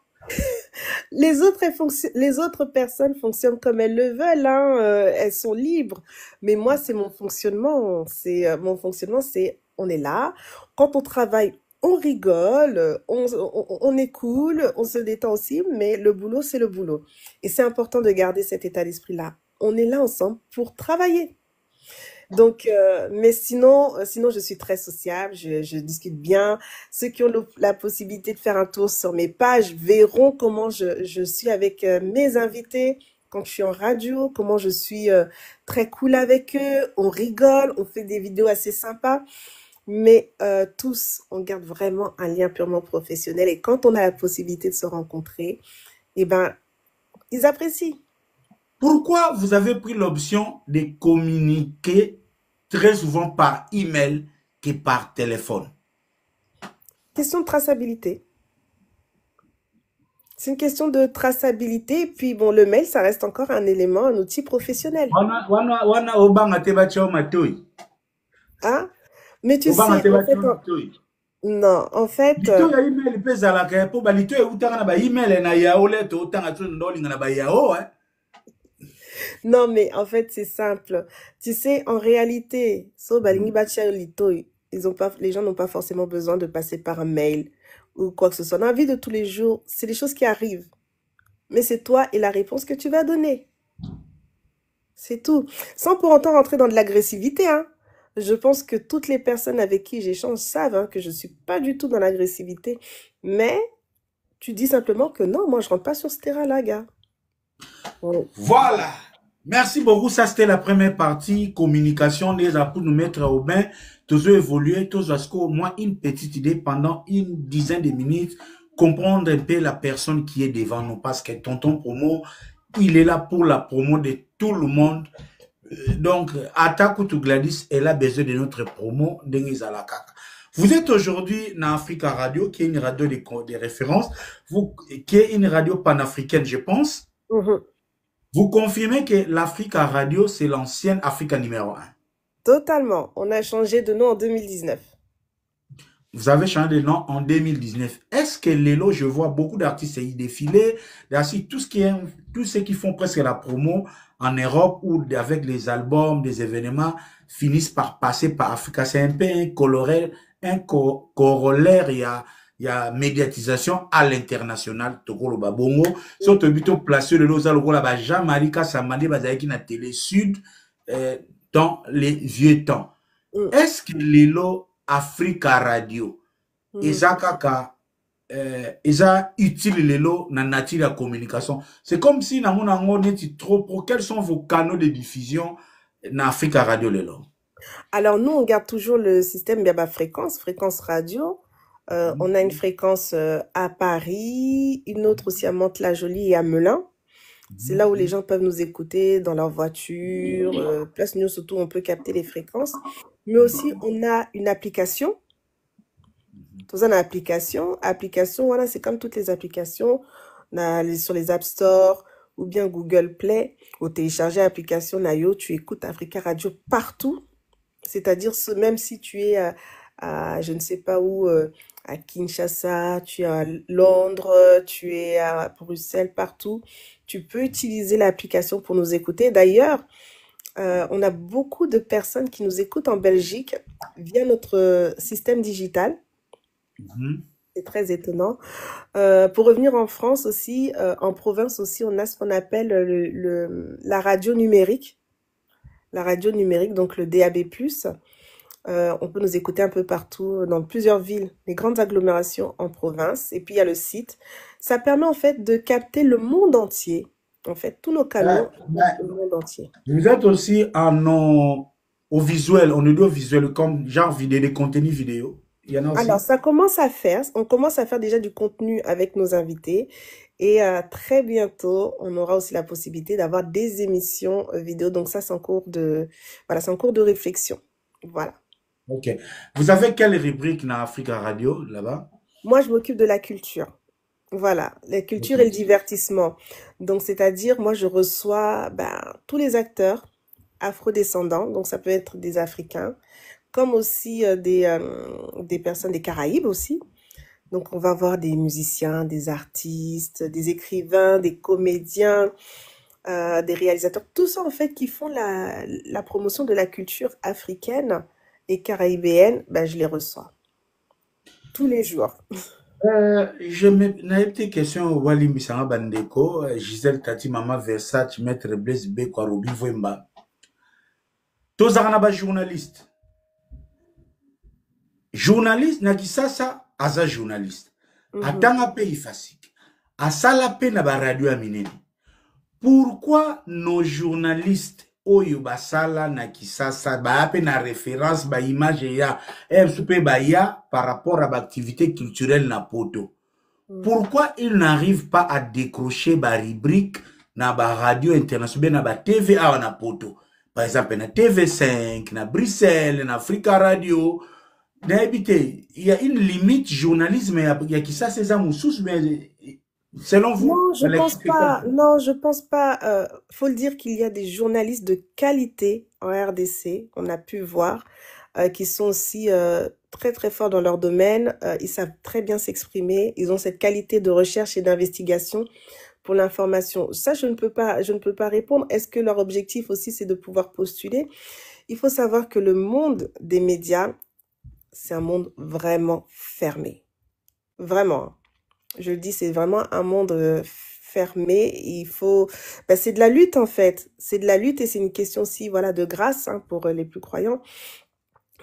Les autres personnes fonctionnent comme elles le veulent, hein, elles sont libres. Mais moi, c'est mon fonctionnement. Mon fonctionnement, c'est on est là. Quand on travaille, on rigole, on est cool, on se détend aussi, mais le boulot, c'est le boulot. Et c'est important de garder cet état d'esprit-là. On est là ensemble pour travailler. Donc, mais sinon, je suis très sociable, je discute bien. Ceux qui ont la possibilité de faire un tour sur mes pages verront comment je suis avec mes invités quand je suis en radio, comment je suis très cool avec eux. On rigole, on fait des vidéos assez sympas. Mais tous, on garde vraiment un lien purement professionnel. Et quand on a la possibilité de se rencontrer, eh ben, ils apprécient. Pourquoi vous avez pris l'option de communiquer très souvent par email que par téléphone? Question de traçabilité. C'est une question de traçabilité. Puis bon, le mail, ça reste encore un élément, un outil professionnel. Hein? Mais tu sais, non, en fait... Non, mais en fait, c'est simple. Tu sais, en réalité, les gens n'ont pas forcément besoin de passer par un mail ou quoi que ce soit. Dans la vie de tous les jours, c'est des choses qui arrivent. Mais c'est toi et la réponse que tu vas donner. C'est tout. Sans pour autant rentrer dans de l'agressivité, hein. Je pense que toutes les personnes avec qui j'échange savent, hein, que je ne suis pas du tout dans l'agressivité. Mais tu dis simplement que non, moi, je ne rentre pas sur ce terrain-là, gars. Voilà. Merci beaucoup. Ça, c'était la première partie. Communication, pour nous mettre au bain. Tous évoluer, tous au moins une petite idée pendant une dizaine de minutes. Comprendre un peu la personne qui est devant nous. Parce que Tonton Promo, il est là pour la promo de tout le monde. Donc, Atakutu Gladys, elle a besoin de notre promo. Vous êtes aujourd'hui dans Africa Radio, qui est une radio de référence, qui est une radio panafricaine, je pense. Vous confirmez que l'Africa Radio, c'est l'ancienne Africa numéro 1? Totalement. On a changé de nom en 2019. Vous avez changé de nom en 2019. Est-ce que Lelo, je vois beaucoup d'artistes y défiler, tous ceux qui font presque la promo en Europe ou avec les albums, des événements, finissent par passer par Africa. C'est un peu un corollaire, il y a médiatisation à l'international. Tokolo Babongo. Surtout plutôt placé le Loza Logo là-bas, Jean-Marie Samandé Bazaki na Télé Sud, dans les vieux temps. Est-ce que Lelo Africa Radio, Ezakaka, Eza utile Lelo na nature la communication? C'est comme si na mon ango neti trop pro. Quels sont vos canaux de diffusion na Africa Radio Lelo? Alors nous, on garde toujours le système Biaba Fréquence, fréquence radio. On a une fréquence à Paris, une autre aussi à Mantes-la-Jolie et à Melun. C'est là où les gens peuvent nous écouter dans leur voiture. Place News, surtout, on peut capter les fréquences. Mais aussi, on a une application. Tout ça, on a application. Application, voilà, c'est comme toutes les applications. On a sur les App Store ou bien Google Play. Ou télécharger l'application Nayo, tu écoutes Africa Radio partout. C'est-à-dire, même si tu es je ne sais pas où, à Kinshasa, tu es à Londres, tu es à Bruxelles, partout, tu peux utiliser l'application pour nous écouter. D'ailleurs, on a beaucoup de personnes qui nous écoutent en Belgique via notre système digital. C'est très étonnant. Pour revenir en France aussi, en province aussi, on a ce qu'on appelle la radio numérique. La radio numérique, donc le DAB+. On peut nous écouter un peu partout, dans plusieurs villes, les grandes agglomérations en province. Et puis, il y a le site. Ça permet en fait de capter le monde entier. En fait, tous nos canaux, le monde entier. Vous êtes aussi au visuel, en audiovisuel, comme genre vidéo, des contenus vidéo. Il y en a aussi. Alors, on commence à faire déjà du contenu avec nos invités. Et très bientôt, on aura aussi la possibilité d'avoir des émissions vidéo. Donc ça, c'est en cours de réflexion. Voilà. Ok. Vous avez quelle rubrique dans Africa Radio, là-bas? Moi, je m'occupe de la culture. Voilà, la culture et le divertissement. Donc, c'est-à-dire, moi, je reçois tous les acteurs afrodescendants. Donc, ça peut être des Africains, comme aussi des personnes des Caraïbes aussi. Donc, on va voir des musiciens, des artistes, des écrivains, des comédiens, des réalisateurs. Tout ça, en fait, qui font la promotion de la culture africaine et caraïbéenne, je les reçois tous les jours. Je me n'avais une petite question Wali Misanga Bandeko, Gisèle Tati Mama Versace, Maître Blaise Bekwa Robi Voemba. Tozana ba journaliste. Journaliste na kisasa aza journaliste. Atanga pe ifasik. Asala pe na ba radio ya minene. Pourquoi nos journalistes oyo basala na kisasa ba pe na référence ba image ya soupe ba ya par rapport à l'activité culturelle na poto? Pourquoi ils n'arrivent pas à décrocher ba rubrique na ba radio internationale na ba TV a na poto? Par exemple na TV5, na Bruxelles, na Africa Radio. Il y a une limite journalisme ya kisasa za mususu mais selon vous? Non, je pense pas. Non, je pense pas. Faut le dire qu'il y a des journalistes de qualité en RDC, on a pu voir, qui sont aussi très très forts dans leur domaine. Ils savent très bien s'exprimer. Ils ont cette qualité de recherche et d'investigation pour l'information. Ça, je ne peux pas répondre. Est-ce que leur objectif aussi, c'est de pouvoir postuler? Il faut savoir que le monde des médias, c'est un monde vraiment fermé. Vraiment. Je le dis, c'est vraiment un monde fermé. Il faut, c'est de la lutte en fait. C'est de la lutte et c'est une question aussi, voilà, de grâce pour les plus croyants.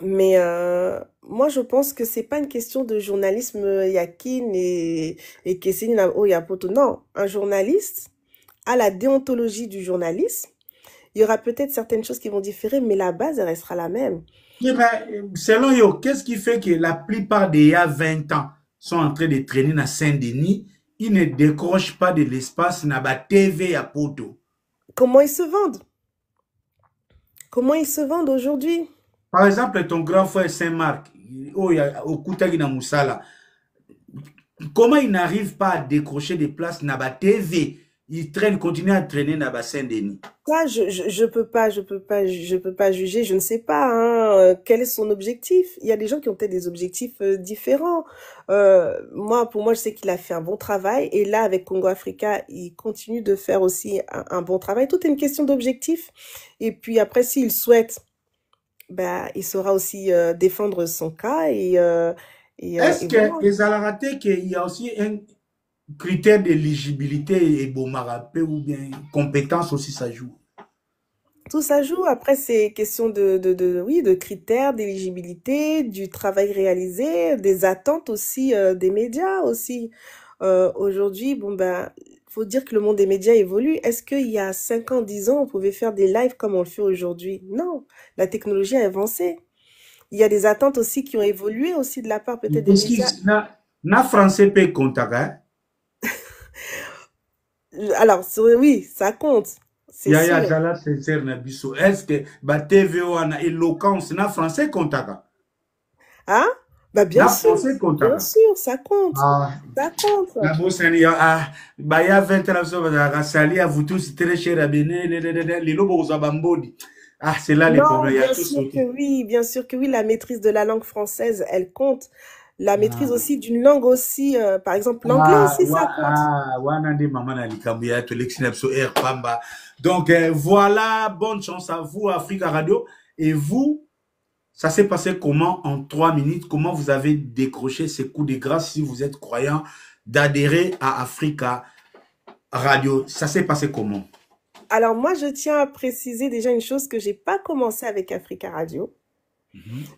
Mais moi, je pense que c'est pas une question de journalisme yakin et Kessine Oyapoto. Non, un journaliste a la déontologie du journalisme. Il y aura peut-être certaines choses qui vont différer, mais la base, elle restera la même. Selon yo, qu'est-ce qui fait que la plupart des 20 ans sont en train de traîner dans Saint-Denis, ils ne décrochent pas de l'espace dans la TV à Poto? Comment ils se vendent? Comment ils se vendent aujourd'hui? Par exemple, ton grand frère Saint-Marc, au Koutagi na Moussala, comment ils n'arrivent pas à décrocher des places dans la TV? Ils continuent à traîner dans le Saint-Denis. Ça, je peux pas juger. Je ne sais pas quel est son objectif. Il y a des gens qui ont peut-être des objectifs différents. Pour moi, je sais qu'il a fait un bon travail. Et là, avec Congo Africa, il continue de faire aussi un bon travail. Tout est une question d'objectif. Et puis après, s'il souhaite, il saura aussi défendre son cas. Est-ce que les raté qu'il y a aussi un critère d'éligibilité et bomarapé ou bien compétence aussi ça joue? Tout ça joue. Après, c'est question de critères, d'éligibilité, du travail réalisé, des attentes aussi des médias aussi. Aujourd'hui, faut dire que le monde des médias évolue. Est-ce qu'il y a 5 ans, 10 ans, on pouvait faire des lives comme on le fait aujourd'hui? Non, la technologie a avancé. Il y a des attentes aussi qui ont évolué aussi de la part peut-être des Est-ce médias. que na français peut contact? Alors, oui, ça compte, c'est Yaya sûr. Zala sincère na biso. Est-ce que ba TV wana éloquence na français contact? Hein? Bah Na français bien contact. sûr, ça compte. Ah, Ça compte. na bosani ah, ba ya 20 ans so ba sali à vous tous très cher à Bénin, les lobos za bambodi. Ah, c'est là les Non, problèmes, il y a bien tout sûr sauté. que oui, bien sûr que oui, la maîtrise de la langue française, elle compte. La maîtrise aussi d'une langue aussi, par exemple l'anglais aussi, ça compte. Wana nde mama na likambo ya to lexina biso air pamba. Donc voilà, bonne chance à vous Africa Radio. Et vous, ça s'est passé comment en 3 minutes? Comment vous avez décroché ces coups de grâce si vous êtes croyant d'adhérer à Africa Radio? Ça s'est passé comment? Alors moi, je tiens à préciser déjà une chose que j'ai pas commencé avec Africa Radio.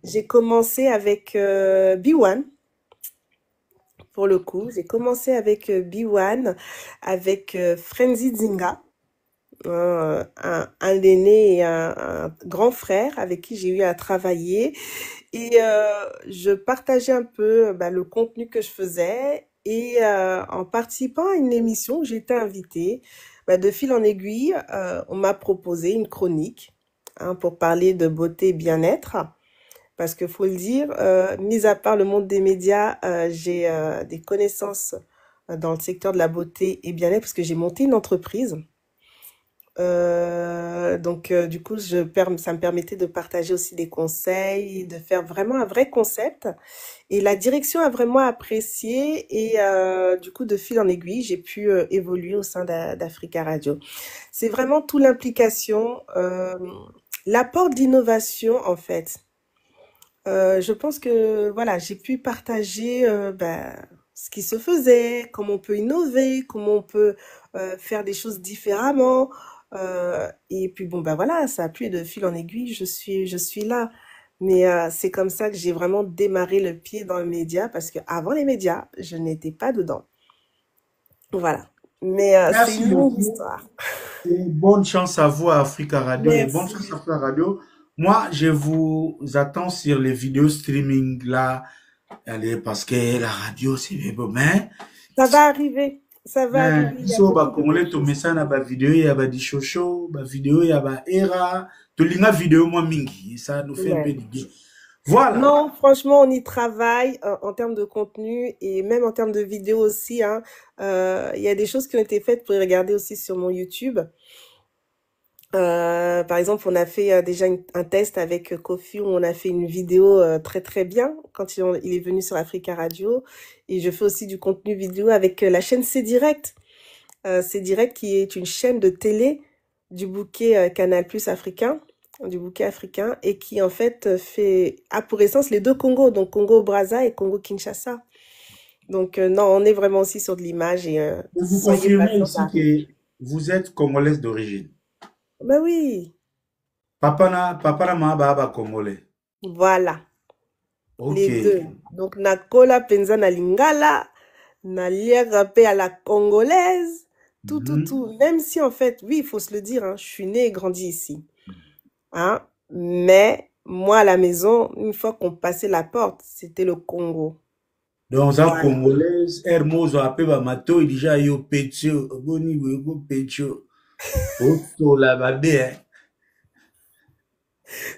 J'ai commencé avec B1. Pour le coup, j'ai commencé avec B1, avec Frenzy Zinga, un aîné et un grand frère avec qui j'ai eu à travailler. Et je partageais un peu le contenu que je faisais. Et en participant à une émission où j'étais invitée, de fil en aiguille, on m'a proposé une chronique pour parler de beauté et bien-être. Parce qu'il faut le dire, mis à part le monde des médias, j'ai des connaissances dans le secteur de la beauté et bien-être parce que j'ai monté une entreprise. Donc, du coup, ça me permettait de partager aussi des conseils, de faire vraiment un vrai concept. Et la direction a vraiment apprécié et du coup, de fil en aiguille, j'ai pu évoluer au sein d'Africa Radio. C'est vraiment toute l'implication, l'apport d'innovation en fait. Je pense que voilà, j'ai pu partager ce qui se faisait, comment on peut innover, comment on peut faire des choses différemment. Et puis bon, voilà, ça a plu de fil en aiguille, je suis là. Mais c'est comme ça que j'ai vraiment démarré le pied dans le média parce qu'avant les médias, je n'étais pas dedans. Voilà. Mais c'est Merci une longue beaucoup. histoire. Et bonne chance à vous à Africa Radio. Et bonne Merci. chance à Africa Radio. Moi, je vous attends sur les vidéos streaming là. Allez, parce que la radio, c'est bon, mais. Ça va arriver. Ça va arriver. Il y a So, beaucoup de Congolais, choses. to message na ba vidéo, il y a ba di chocho, ba vidéo, il y a ba era. To linga vidéo, moi, mingi. Ça nous fait un peu Ouais. d'idée. Voilà. Non, franchement, on y travaille en termes de contenu et même en termes de vidéos aussi. Hein. Il y a des choses qui ont été faites pour y regarder aussi sur mon YouTube. Par exemple, on a fait déjà un test avec Kofi où on a fait une vidéo très très bien quand il est venu sur Africa Radio. Et je fais aussi du contenu vidéo avec la chaîne C'est Direct. C'est Direct qui est une chaîne de télé du bouquet Canal Plus africain, du bouquet africain, et qui en fait a pour essence les deux Congos, donc Congo-Brazza et Congo-Kinshasa. Donc non, on est vraiment aussi sur de l'image et Vous soyez confirmez patients, ici ça arrive. que vous êtes congolaise d'origine. Ben oui, Papa na mama congolais. voilà, Ok. les deux. Donc nakola penza na lingala, na liera pe à la congolaise, tout. Même si en fait, oui, il faut se le dire, hein, je suis née et grandie ici. Hein, mais moi à la maison, une fois qu'on passait la porte, c'était le Congo. Donc, ça, Voilà. congolaise, Hermoso, appelle ba mato, il déjà yo petio, boni, go petio. Oto la babe, hein.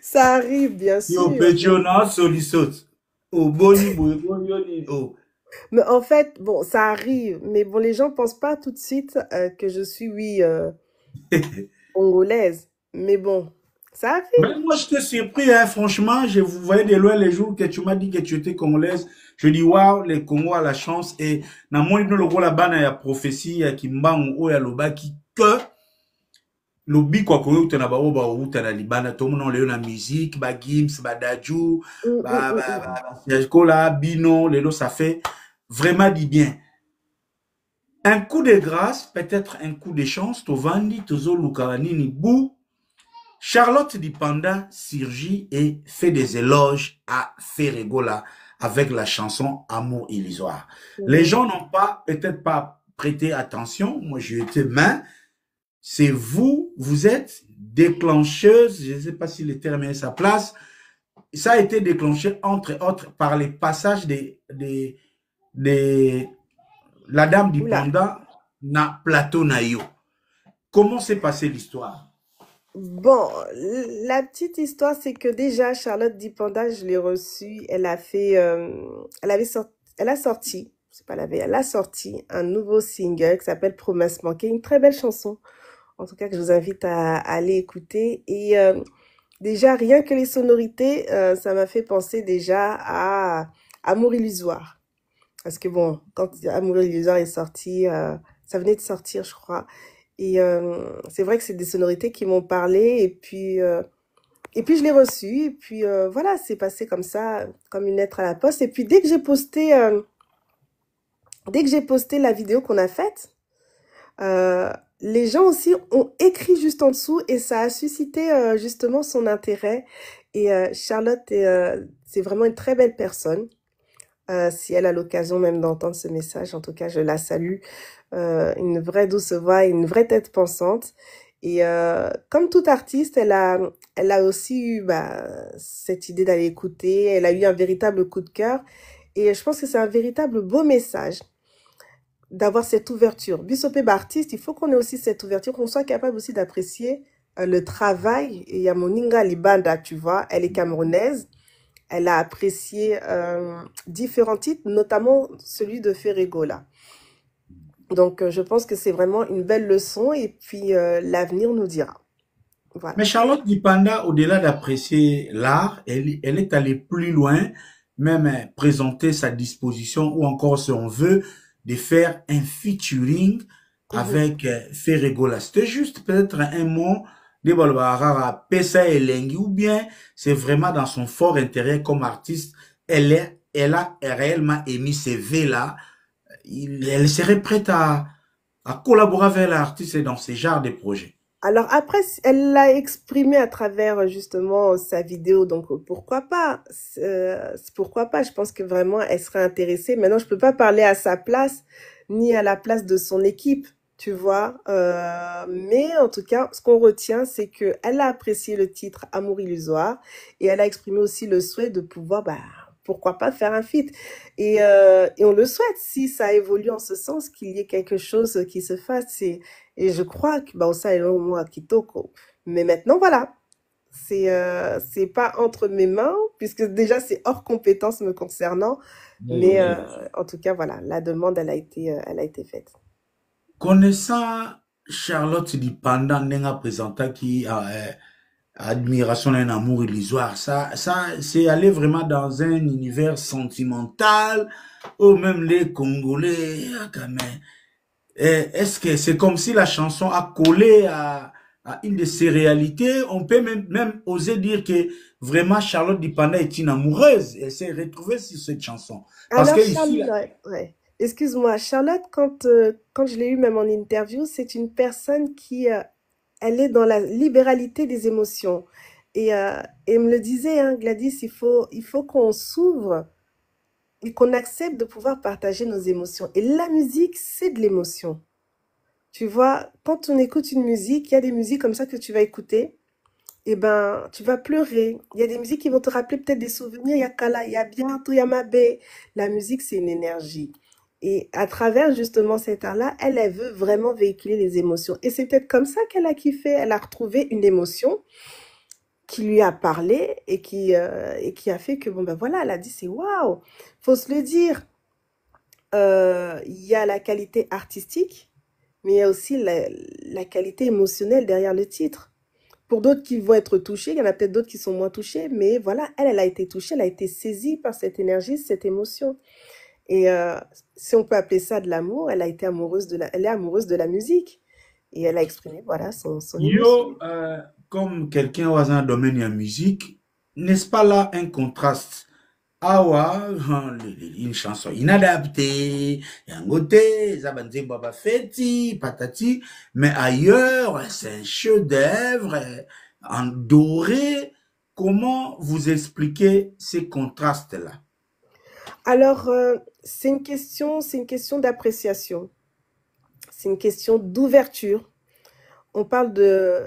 Ça arrive, bien Yo sûr. petio, non, solisot. Oh, boni, yoni, oh. Mais en fait, bon, ça arrive. Mais bon, les gens pensent pas tout de suite que je suis, oui, congolaise. Mais bon, ça arrive. Mais moi, je t'ai surpris, hein, franchement, je vous voyais de loin les jours que tu m'as dit que tu étais congolaise. Je dis, waouh, les Congos a la chance. Et, na moi, il le rôle là-bas, il y a prophétie, il y a Kimbangu, il y a Lobaki, que, lobi kwa Congo, tu n'as pas ou na Libana, tout le monde, la musique, ba Gims, ba Dajou, ba Bino, les ça fait vraiment du bien. Un coup de grâce, peut-être un coup de chance, Tovandi, Tozo Lukaranini, Bou, Charlotte Dipanda surgit et fait des éloges à Ferregola avec la chanson Amour illusoire. Les gens n'ont pas, peut-être pas prêté attention. Moi, j'ai été main. C'est vous, vous êtes déclencheuse, je ne sais pas si le terme est à sa place. Ça a été déclenché, entre autres, par les passages des la dame du Oula. panda na plateau nayo. Comment s'est passée l'histoire? Bon, la petite histoire, c'est que déjà, Charlotte Dipanda, je l'ai reçue. Elle a fait, elle a sorti, c'est pas la veille, elle a sorti un nouveau single qui s'appelle Promesse manquée, une très belle chanson. En tout cas, que je vous invite à aller écouter. Et déjà, rien que les sonorités, ça m'a fait penser déjà à Amour illusoire. Parce que bon, quand Amour illusoire est sorti, ça venait de sortir, je crois. Et c'est vrai que c'est des sonorités qui m'ont parlé. Et puis je l'ai reçu. Et puis voilà, c'est passé comme ça, comme une lettre à la poste. Et puis dès que j'ai posté la vidéo qu'on a faite, les gens aussi ont écrit juste en dessous et ça a suscité justement son intérêt. Et Charlotte, c'est vraiment une très belle personne. Si elle a l'occasion même d'entendre ce message, en tout cas, je la salue. Une vraie douce voix et une vraie tête pensante. Et comme toute artiste, elle a aussi eu cette idée d'aller écouter. Elle a eu un véritable coup de cœur. Et je pense que c'est un véritable beau message d'avoir cette ouverture. Bissopé artiste, il faut qu'on ait aussi cette ouverture, qu'on soit capable aussi d'apprécier le travail. Et Yamoninga Libanda, tu vois, elle est camerounaise. Elle a apprécié différents titres, notamment celui de Ferrego, là. Donc, je pense que c'est vraiment une belle leçon et puis l'avenir nous dira. Voilà. Mais Charlotte Dipanda, au-delà d'apprécier l'art, elle est allée plus loin, même présenter sa disposition ou encore, si on veut, de faire un featuring avec Ferregola. C'était juste peut-être un mot de Balbarara, Pesa Elengi, ou bien c'est vraiment dans son fort intérêt comme artiste, elle a réellement émis ses V-là. Elle serait prête à collaborer avec l'artiste dans ce genre de projet. Alors après, elle l'a exprimé à travers justement sa vidéo, donc pourquoi pas? Pourquoi pas? Je pense que vraiment elle serait intéressée. Maintenant, je peux pas parler à sa place ni à la place de son équipe, tu vois. Mais en tout cas, ce qu'on retient, c'est que elle a apprécié le titre Amour illusoire et elle a exprimé aussi le souhait de pouvoir, pourquoi pas faire un feat. Et on le souhaite si ça évolue en ce sens qu'il y ait quelque chose qui se fasse. Et je crois que ça est moi Kitoko. Mais maintenant voilà, c'est pas entre mes mains puisque déjà c'est hors compétence me concernant. Mais en tout cas voilà, la demande elle a été faite. Connaissant Charlotte Dipanda Nenga présenta qui a admiration et un amour illusoire, ça c'est aller vraiment dans un univers sentimental ou même les Congolais quand même. Est-ce que c'est comme si la chanson a collé à une de ses réalités? On peut même oser dire que vraiment Charlotte Dipanda est une amoureuse. Elle s'est retrouvée sur cette chanson. Parce Alors que ici, ouais. Excuse-moi, Charlotte, quand je l'ai eu même en interview, c'est une personne qui elle est dans la libéralité des émotions. Et elle me le disait, hein, Gladys, il faut qu'on s'ouvre et qu'on accepte de pouvoir partager nos émotions. Et la musique, c'est de l'émotion. Tu vois, quand on écoute une musique, il y a des musiques comme ça que tu vas écouter, et tu vas pleurer. Il y a des musiques qui vont te rappeler peut-être des souvenirs. Il y a Kala, il y a Bientôt, il y a Mabé. La musique, c'est une énergie. Et à travers justement cet art-là, elle veut vraiment véhiculer les émotions. Et c'est peut-être comme ça qu'elle a kiffé. Elle a retrouvé une émotion qui lui a parlé et qui a fait que, voilà, elle a dit, c'est waouh. Faut se le dire. Il y a la qualité artistique, mais il y a aussi la qualité émotionnelle derrière le titre. Pour d'autres qui vont être touchés, il y en a peut-être d'autres qui sont moins touchés, mais voilà, elle a été touchée, elle a été saisie par cette énergie, cette émotion. Et si on peut appeler ça de l'amour, elle est amoureuse de la musique. Et elle a exprimé, voilà, son émotion. Comme quelqu'un dans un domaine de la musique, n'est-ce pas là un contraste? Awa, une chanson inadaptée, yangote, zabanze baba feti, patati, mais ailleurs, c'est un chef-d'œuvre en doré. Comment vous expliquez ces contrastes-là? Alors, c'est une question d'appréciation. c'est une question d'ouverture. On parle de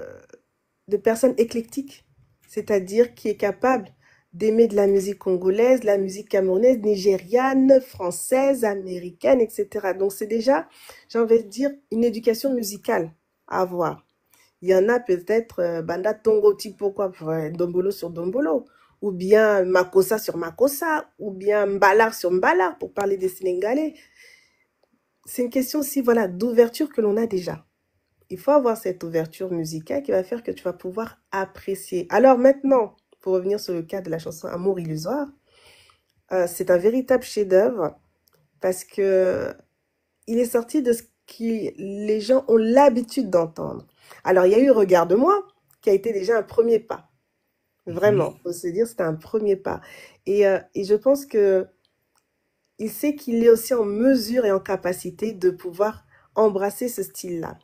personnes éclectiques, c'est-à-dire qui est capable d'aimer de la musique congolaise, la musique camerounaise, nigériane, française, américaine, etc. Donc c'est déjà, j'ai envie de dire, une éducation musicale à avoir. Il y en a peut-être Banda Tongo Tipo quoi, Dombolo sur Dombolo, ou bien Makossa sur Makossa, ou bien Mbalar sur Mbalar pour parler des Sénégalais. C'est une question aussi voilà, d'ouverture que l'on a déjà. Il faut avoir cette ouverture musicale qui va faire que tu vas pouvoir apprécier. Alors maintenant, pour revenir sur le cas de la chanson Amour illusoire, c'est un véritable chef-d'œuvre parce que il est sorti de ce que les gens ont l'habitude d'entendre. Alors, il y a eu Regarde-moi, qui a été déjà un premier pas. Vraiment, faut se dire, c'était un premier pas. Et je pense que il sait qu'il est aussi en mesure et en capacité de pouvoir embrasser ce style-là.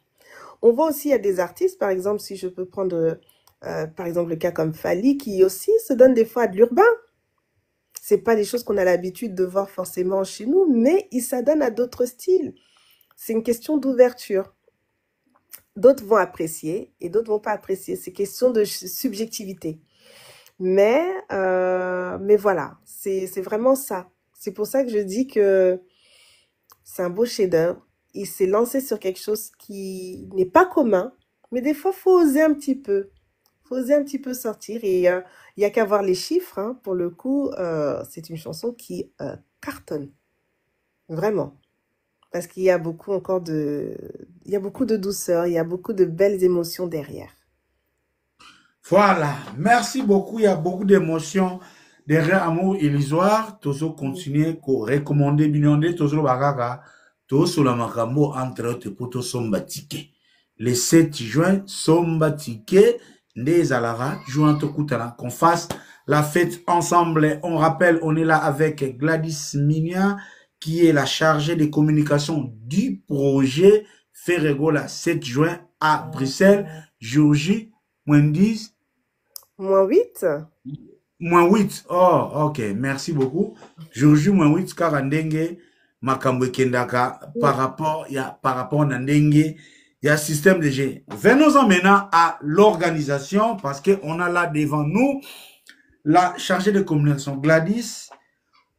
On voit aussi, il y a des artistes, par exemple, si je peux prendre, par exemple, le cas comme Fally, qui aussi se donne des fois à de l'urbain. C'est pas des choses qu'on a l'habitude de voir forcément chez nous, mais il s'adonne à d'autres styles. C'est une question d'ouverture. D'autres vont apprécier et d'autres vont pas apprécier. C'est question de subjectivité. Mais voilà, c'est vraiment ça. C'est pour ça que je dis que c'est un beau chef-d'œuvre. Il s'est lancé sur quelque chose qui n'est pas commun, mais des fois, faut oser un petit peu. Faut oser un petit peu sortir et il n'y a qu'à voir les chiffres. Hein. Pour le coup, c'est une chanson qui cartonne. Vraiment. Parce qu'il y a beaucoup encore il y a beaucoup de douceur, il y a beaucoup de belles émotions derrière. Voilà, merci beaucoup. Il y a beaucoup d'émotions derrière Amour illusoire. Toujours continuer, recommander, binondé, toujours bagaga, toujours sur la makambo, entre autres, pour tout sombatike. Le 7 juin, sombatike, des alara, jouant au koutana, qu'on fasse la fête ensemble. On rappelle, on est là avec Gladys Minia, qui est la chargée des communications du projet Ferregola 7 juin à Bruxelles, jour J, -10. -8. -8. Oh, ok. Merci beaucoup. Jour J, -8, car ndenge, makambo kendaka, par rapport à ndenge, il y a un système de G. Venons-en maintenant à l'organisation, parce qu'on a là devant nous la chargée de communication Gladys.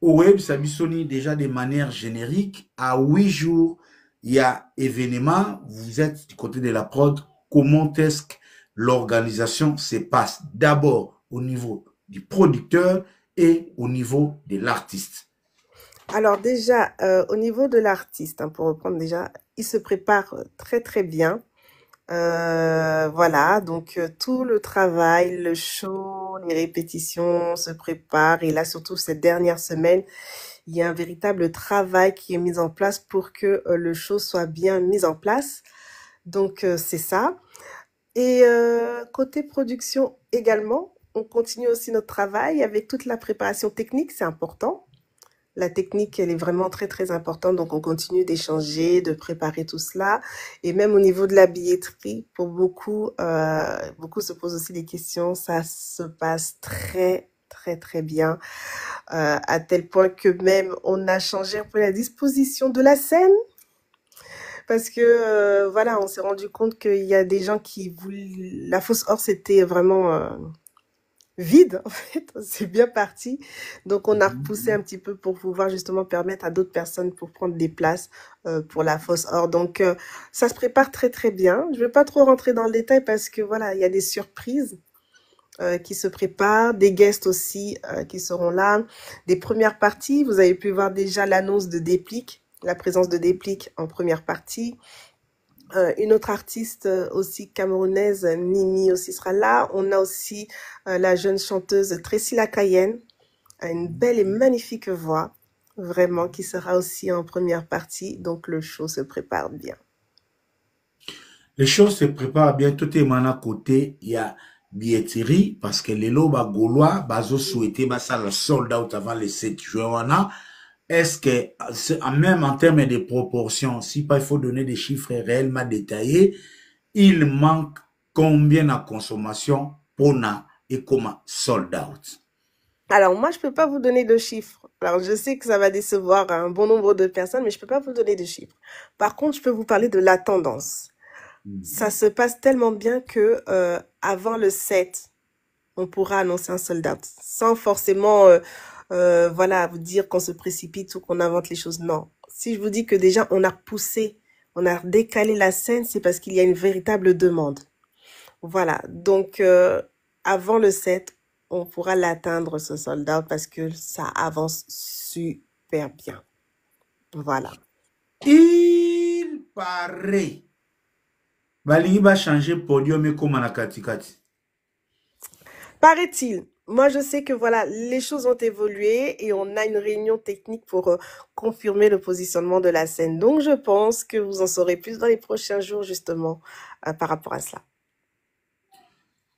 Au web, ça sonne déjà de manière générique. À 8 jours, il y a événement. Vous êtes du côté de la prod. Comment est-ce que l'organisation se passe? D'abord au niveau du producteur et au niveau de l'artiste. Alors déjà, au niveau de l'artiste, hein, pour reprendre déjà, il se prépare très très bien. Voilà, donc tout le travail, le show, les répétitions se préparent. Et là, surtout cette dernière semaine, il y a un véritable travail qui est mis en place pour que le show soit bien mis en place. Donc, c'est ça. Et côté production également, on continue aussi notre travail avec toute la préparation technique, c'est important. La technique, elle est vraiment très, très importante. Donc, on continue d'échanger, de préparer tout cela. Et même au niveau de la billetterie, pour beaucoup, beaucoup se posent aussi des questions. Ça se passe très, très, très bien. À tel point que même, on a changé un peu la disposition de la scène. Parce que, voilà, on s'est rendu compte qu'il y a des gens qui voulaient... La fosse hors, c'était vraiment... vide, en fait, c'est bien parti. Donc, on a repoussé un petit peu pour pouvoir justement permettre à d'autres personnes pour prendre des places pour la fosse hors. Donc, ça se prépare très, très bien. Je ne vais pas trop rentrer dans le détail parce que, voilà, il y a des surprises qui se préparent, des guests aussi qui seront là. Des premières parties, vous avez pu voir déjà l'annonce de Déplique, la présence de Déplique en première partie. Une autre artiste aussi camerounaise, Mimi aussi sera là. On a aussi la jeune chanteuse Tracy Lacayenne, une belle et magnifique voix, vraiment, qui sera aussi en première partie. Donc le show se prépare bien. Les choses se préparent bien. Tout est maintenant à côté. Il y a billetterie parce que les lots gaulois, bazo souhaité, ça le sold out avant le 7 juin. Est-ce que, même en termes de proportions, si pas il faut donner des chiffres réellement détaillés, il manque combien de consommation pour na et comment sold out? Alors, moi, je peux pas vous donner de chiffres Alors, je sais que ça va décevoir un bon nombre de personnes, mais je peux pas vous donner de chiffres. Par contre, je peux vous parler de la tendance. Ça se passe tellement bien que avant le 7, on pourra annoncer un sold out sans forcément voilà, vous dire qu'on se précipite ou qu'on invente les choses. Non. Si je vous dis que déjà on a poussé, on a décalé la scène, c'est parce qu'il y a une véritable demande. Voilà. Donc avant le 7, on pourra l'atteindre ce sold out parce que ça avance super bien. Voilà. Il paraît. Balingi va changer podium et comme à la katikati. Paraît-il. Moi, je sais que voilà, les choses ont évolué et on a une réunion technique pour confirmer le positionnement de la scène. Donc, je pense que vous en saurez plus dans les prochains jours, justement, par rapport à cela.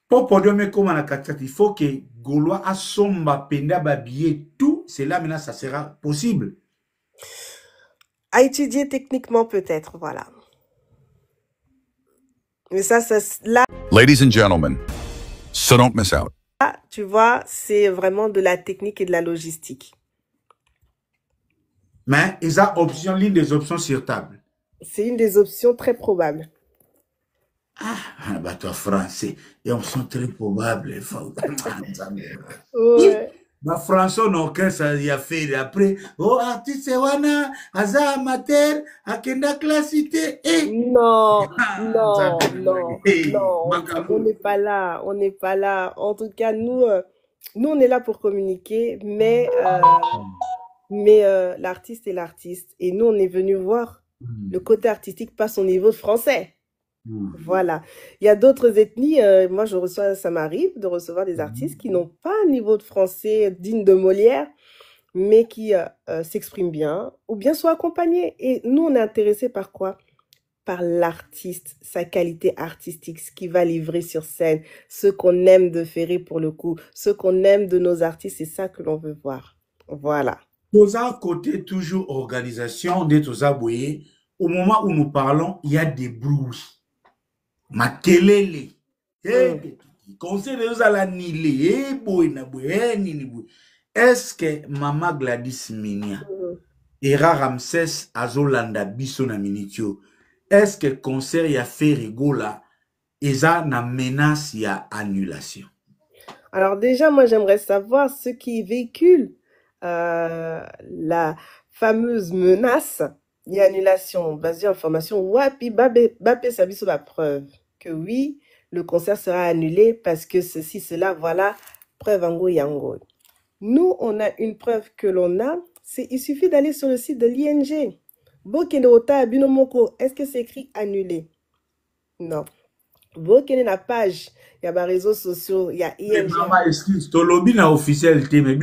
Pour podium et comme à la katikati, il faut que Gaulois a somba penda babiller tout. C'est là maintenant ça sera possible. À étudier techniquement peut-être, voilà. Mais ça, là, Ladies and gentlemen, so don't miss out. tu vois, c'est vraiment de la technique et de la logistique. Mais ils ont option, l'une des options sur table. C'est une des options très probables. Ah, bah toi français, et option très probable. Ouais. Bah François non que ça y a fait après. Oh artiste wana, aza amateur, akenda classité. Non, non, non, non, on n'est pas là, on n'est pas là. En tout cas, nous on est là pour communiquer, mais l'artiste est l'artiste. Et nous, on est venu voir le côté artistique, pas son niveau de français. Voilà. Il y a d'autres ethnies, moi ça m'arrive de recevoir des artistes qui n'ont pas un niveau de français digne de Molière, mais qui s'expriment bien, ou bien sont accompagnés. Et nous, on est intéressés par quoi? Par l'artiste, sa qualité artistique, ce qu'il va livrer sur scène, ce qu'on aime de Ferré pour le coup, ce qu'on aime de nos artistes, c'est ça que l'on veut voir. Voilà. Tous à côté, toujours organisation de tous aboués. Au moment où nous parlons, il y a des bruits. Makelele. Conseil de nous à la nile. Est-ce que Mama Gladys Minia Era Ramsès Azolanda Bissona Minitio, est-ce que le concert y a fait rigola et ça na menace y a annulation? Alors déjà, moi j'aimerais savoir ce qui véhicule la fameuse menace et annulation basée en information. Wapi Bape Sabiso la preuve que oui, le concert sera annulé parce que ceci, cela, voilà, preuve Ango Yango. Nous, on a une preuve que l'on a, il suffit d'aller sur le site de l'ING. Bokenota Binomoko, est-ce que c'est écrit annulé? Non. Bokene la page, il y a des réseaux sociaux, il y a ING. Maman, excuse, ton lobby n'a officiel, mais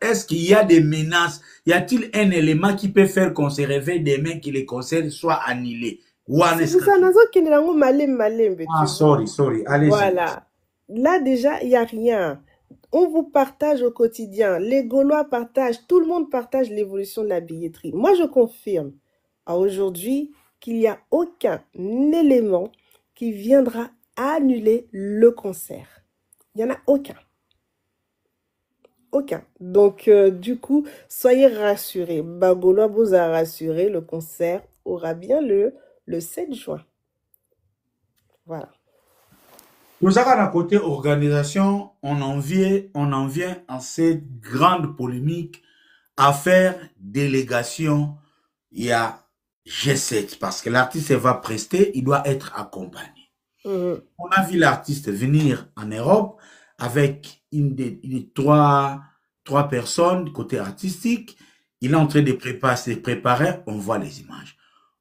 est-ce qu'il y a des menaces? Y a-t-il un élément qui peut faire qu'on se réveille demain que les concerts soient annulés? C'est ça, ah, sorry, allez-y. Voilà. Là, déjà, il n'y a rien. On vous partage au quotidien. Les Gaulois partagent, tout le monde partage l'évolution de la billetterie. Moi, je confirme à aujourd'hui qu'il n'y a aucun élément qui viendra annuler le concert. Il n'y en a aucun. Aucun. Donc, du coup, soyez rassurés. Gaulois vous a rassuré, le concert aura bien lieu le 7 juin. Voilà. Nous avons d'un côté organisation, on en vient à cette grande polémique à faire délégation. Il y a G7 parce que l'artiste va prester, il doit être accompagné. On a vu l'artiste venir en Europe avec trois personnes côté artistique. Il est en train de se préparer, on voit les images.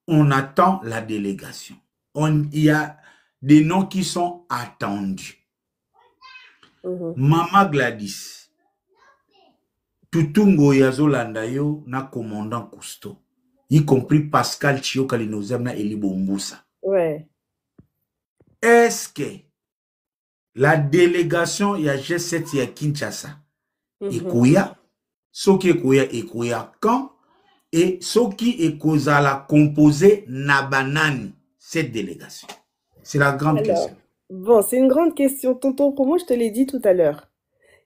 On attend la délégation. Il y a des noms qui sont attendus. Mama Gladys, Tutungo Yazolanda yo na commandant Cousteau, y compris Pascal Chio Kalinozemna et Libombusa. Ouais. Est-ce que la délégation y a G7 y a Kinshasa, Ekuya, Soki Ekuya quand, et Soki Ekoza la composé Nabanani, cette délégation? C'est la grande question. Bon, c'est une grande question. Tonton Promo, je te l'ai dit tout à l'heure.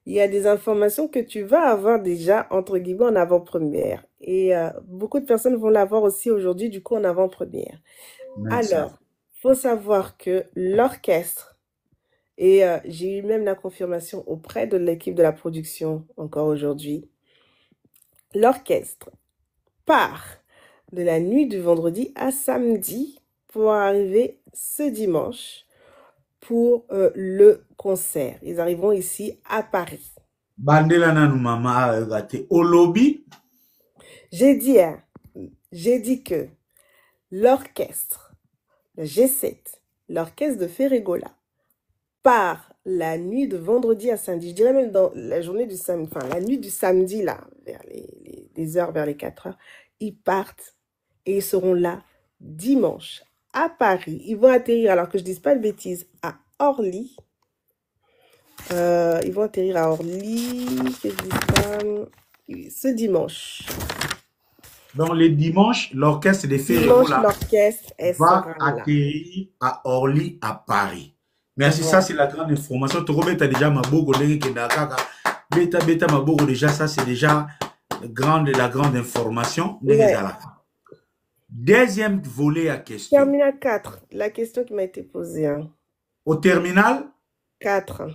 il y a des informations que tu vas avoir déjà, entre guillemets, en avant-première. Et beaucoup de personnes vont l'avoir aussi aujourd'hui, du coup, en avant-première. Merci. Alors, faut savoir que l'orchestre, et j'ai eu même la confirmation auprès de l'équipe de la production encore aujourd'hui, l'orchestre part de la nuit du vendredi à samedi pour arriver ce dimanche pour le concert. Ils arriveront ici à Paris. Bandela nanu mama gate. Au lobby, J'ai dit que l'orchestre, le G7, l'orchestre de Ferregola, part la nuit de vendredi à samedi, je dirais même dans la journée du samedi, enfin la nuit du samedi, là, vers les heures, vers les 4 heures, ils partent et ils seront là dimanche à Paris. Ils vont atterrir, alors que je ne dise pas de bêtises, à Orly. Ils vont atterrir à Orly, que je dise pas, ce dimanche. donc le dimanche, l'orchestre de Dimanche, Ferregola l'orchestre va sera là. atterrir à Orly, à Paris. Merci, Voilà. ça c'est la grande information. Tu remets déjà ma bogo, beta ma bogo déjà, ça c'est déjà la grande information. Ouais. Deuxième volet à question. Terminal 4, la question qui m'a été posée. Hein. Au terminal 4.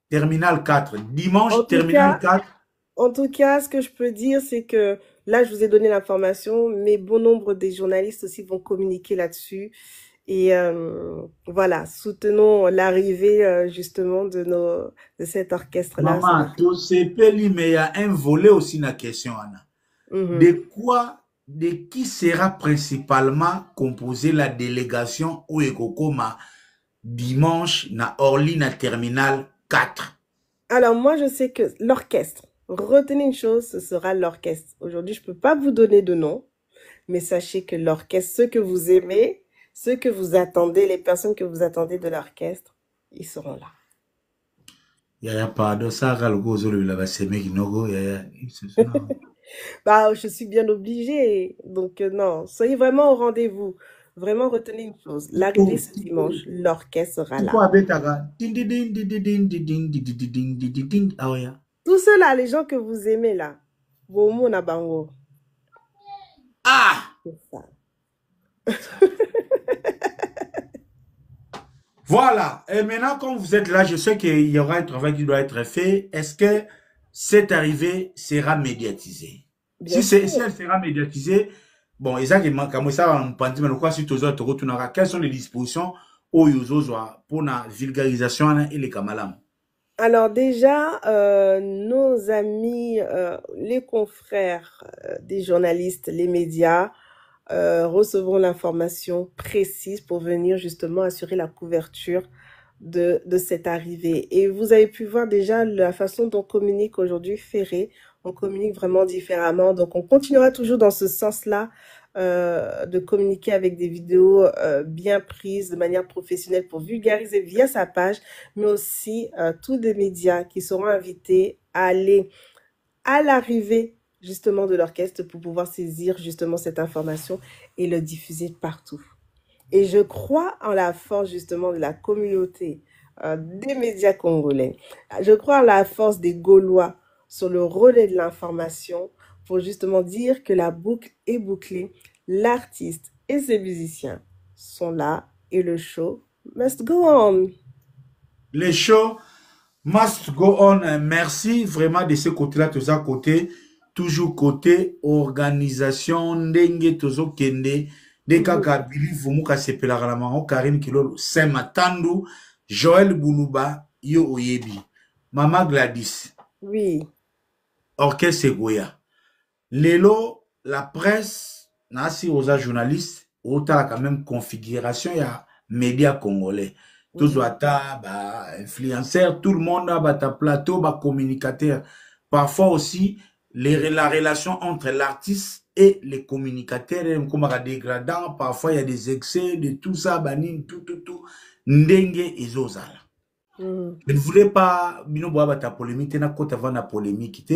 Terminal 4. Dimanche, En tout terminal cas, 4. En tout cas, ce que je peux dire, c'est que là, je vous ai donné l'information, mais bon nombre des journalistes aussi vont communiquer là-dessus. Et voilà, soutenons l'arrivée justement de cet orchestre-là. Maman, tout c'est peli, mais il y a un volet aussi dans la question, Anna. De qui sera principalement composée la délégation au Ekokoma dimanche na Orly na terminal 4? Alors moi, je sais que l'orchestre, retenez une chose, ce sera l'orchestre. Aujourd'hui, je ne peux pas vous donner de nom, mais sachez que l'orchestre, ceux que vous aimez, ceux que vous attendez, les personnes que vous attendez de l'orchestre, ils seront là. Yaya, pardon, ça a le gozo le lava semé nogo, yaya. Bah, je suis bien obligée. Donc, non, soyez vraiment au rendez-vous. Vraiment, retenez une chose. L'arrivée ce dimanche, l'orchestre sera là. Tout cela, les gens que vous aimez là, vos mots na bango. Ah! C'est ça. Voilà. Et maintenant, comme vous êtes là, je sais qu'il y aura un travail qui doit être fait. Est-ce que cette arrivée sera médiatisée? Si elle sera médiatisée, bon, exactement, comme ça, on pense, mais quoi, si tu as quelles sont les dispositions pour la vulgarisation et les kamalam? Alors déjà, nos amis, les confrères des journalistes, les médias, recevront l'information précise pour venir justement assurer la couverture de cette arrivée. Et vous avez pu voir déjà la façon dont communique aujourd'hui Ferré. On communique vraiment différemment. Donc, on continuera toujours dans ce sens-là de communiquer avec des vidéos bien prises de manière professionnelle pour vulgariser via sa page, mais aussi tous les médias qui seront invités à aller à l'arrivée justement de l'orchestre pour pouvoir saisir justement cette information et le diffuser partout. Et je crois en la force justement de la communauté des médias congolais. Je crois en la force des Gaulois sur le relais de l'information pour justement dire que la boucle est bouclée, l'artiste et ses musiciens sont là et le show must go on. Le show must go on. Merci vraiment de ce côté-là, tous à côté. Toujours côté organisation, ndenge tozo kende, de kaka bili vumuka sepela galama, Karine Kilolo, Saint-Matandu, Joël Boulouba, Yo Oyebi, Mama Gladys. Oui. Orchestre Goya. Lelo, la presse, nasi osa journaliste, ota quand même configuration ya médias congolais. Tous ata, influenceurs, tout le monde a ta plateau, communicateur. Parfois aussi, la relation entre l'artiste et les communicateurs, comme dégradant, parfois il y a des excès de tout ça, tout, ndenge et zozala. Je ne voulais pas, ta polémique, la polémique.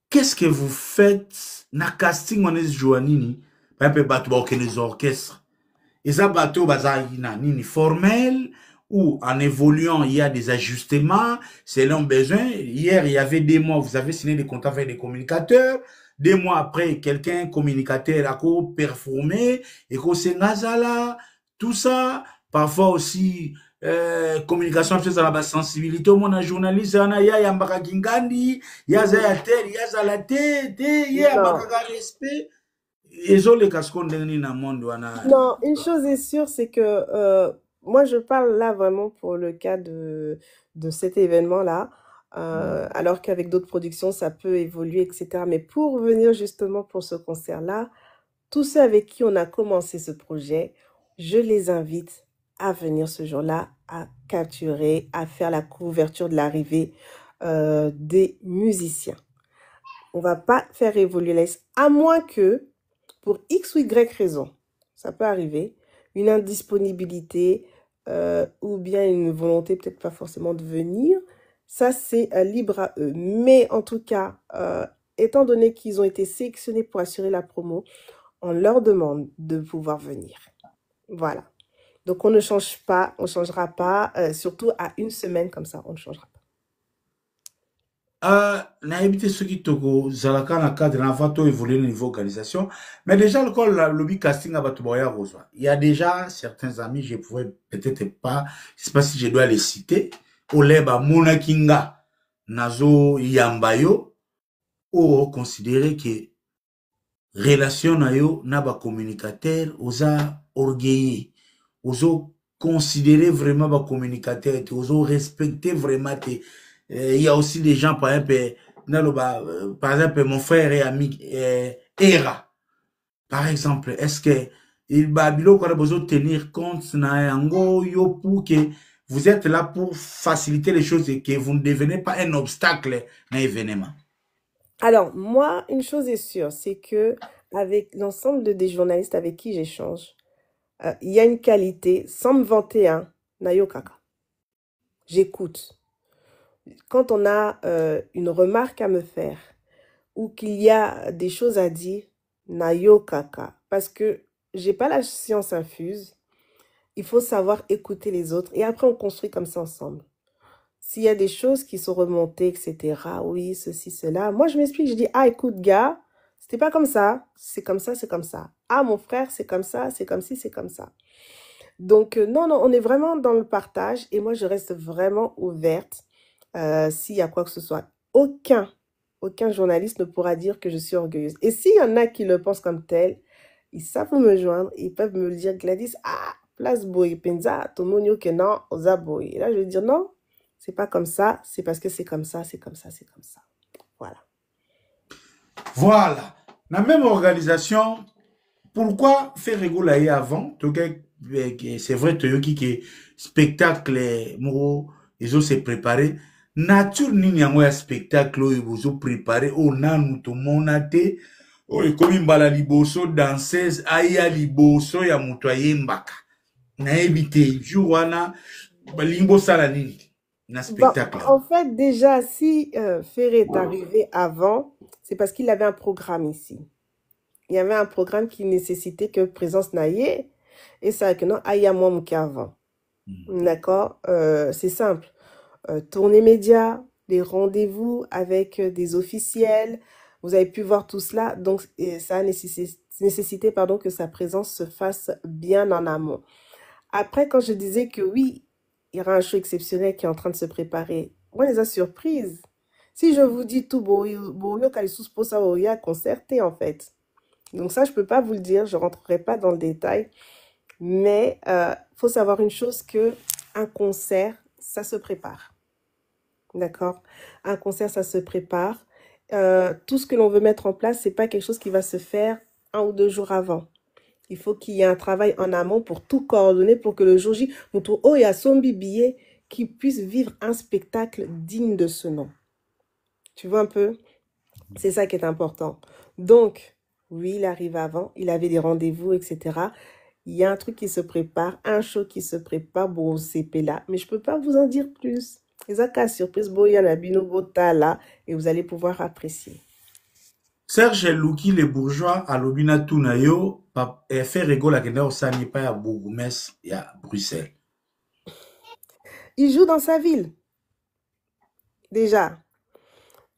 Qu'est-ce que vous faites na casting on est joanini, par exemple, bateau les orchestres. Et ça bateau nini formel où en évoluant, il y a des ajustements selon besoin. Hier, il y avait 2 mois, vous avez signé des contrats avec des communicateurs. 2 mois après, quelqu'un, communicateur, a performé, et qu'on s'est tout ça. Parfois aussi, communication, c'est ça la sensibilité. Au moins, un journaliste, il y a Yambaka Kingandi, il y a Zayater, il y a Zalate, il y a Yambaka respect. Non, une chose est sûre, c'est que moi, je parle là vraiment pour le cas de cet événement-là, alors qu'avec d'autres productions, ça peut évoluer, etc. Mais pour revenir justement pour ce concert-là, tous ceux avec qui on a commencé ce projet, je les invite à venir ce jour-là, à capturer, à faire la couverture de l'arrivée des musiciens. On va pas faire évoluer la liste, à moins que, pour X ou Y raison, ça peut arriver, une indisponibilité ou bien une volonté peut-être pas forcément de venir, ça c'est libre à eux. Mais en tout cas, étant donné qu'ils ont été sélectionnés pour assurer la promo, on leur demande de pouvoir venir. Voilà. Donc on ne change pas, on ne changera pas, surtout à une semaine comme ça, on ne changera pas. Na évité ce qui toko zalaka na cadre na vato évoluer au niveau organisation, mais déjà le lobby casting à Batuboya Rosa. Il y a déjà certains amis, je pouvais peut-être pas, je sais pas si je dois les citer, Oleba Monakinga Nazo Yambayo, ou considérer que relation na yo na ba communicateur osa orgueillé, oso considérer vraiment ba communicateur, oso respecter vraiment tes. Il y a aussi des gens, par exemple, mon frère et ami Era, par exemple, est-ce que il a besoin de tenir compte pour que vous êtes là pour faciliter les choses et que vous ne devenez pas un obstacle dans l'événement? Alors, moi, une chose est sûre, c'est que avec l'ensemble des journalistes avec qui j'échange, il y a une qualité, sans me vanter, hein, Nayo Kaka. J'écoute. Quand on a une remarque à me faire ou qu'il y a des choses à dire, Nayo Kaka, parce que j'ai pas la science infuse, il faut savoir écouter les autres et après on construit comme ça ensemble. S'il y a des choses qui sont remontées, etc., oui, ceci, cela, moi je m'explique, je dis, ah écoute gars, c'était pas comme ça, c'est comme ça, c'est comme ça. Ah mon frère, c'est comme ça, c'est comme ci, c'est comme ça. Donc non, on est vraiment dans le partage et moi je reste vraiment ouverte. S'il y a quoi que ce soit, aucun journaliste ne pourra dire que je suis orgueilleuse. Et s'il y en a qui le pensent comme tel, ils savent me joindre, ils peuvent me le dire, Gladys, ah, place boy, penza, tomonio que non, osa boy. Et là, je vais dire non, c'est pas comme ça, c'est parce que c'est comme ça, c'est comme ça, c'est comme ça. Voilà. Voilà. La même organisation, pourquoi faire rigoler avant? C'est vrai, que spectacle, ils ont se préparé. Nature nini yango ya spectacle oyo bozo préparé o nanu to monate o ekomi mbala liboso danseuse aya liboso ya muto ayembaka na ebité jour wana balimbo sala nini na spectacle. Bon, en fait déjà si Ferré est arrivé avant, c'est parce qu'il avait un programme ici. Il y avait un programme qui nécessitait que présence naïe et ça que non aya moi mouké avant. D'accord, c'est simple. Tournée média, des rendez-vous avec des officiels, vous avez pu voir tout cela, donc ça a nécessité que sa présence se fasse bien en amont. Après, quand je disais que oui, il y aura un show exceptionnel qui est en train de se préparer, moi les a surprises. Si je vous dis tout concerté en fait. Donc ça, je peux pas vous le dire, je rentrerai pas dans le détail, mais faut savoir une chose, que un concert, ça se prépare. D'accord? Un concert, ça se prépare. Tout ce que l'on veut mettre en place, c'est pas quelque chose qui va se faire 1 ou 2 jours avant. Il faut qu'il y ait un travail en amont pour tout coordonner, pour que le jour J, oh, il y a son billet qui puisse vivre un spectacle digne de ce nom. Tu vois un peu? C'est ça qui est important. Donc, oui, il arrive avant, il avait des rendez-vous, etc. Il y a un truc qui se prépare, un show qui se prépare, bon, c'est là, mais je peux pas vous en dire plus. Les cas surprise, bon, il y en a bino bota là, et vous allez pouvoir apprécier. Serge Louki, les bourgeois, à l'obina Tunayo, fait rigolo à Kenda Osani, pas à Bourgoumès et à Bruxelles. il joue dans sa ville. Déjà,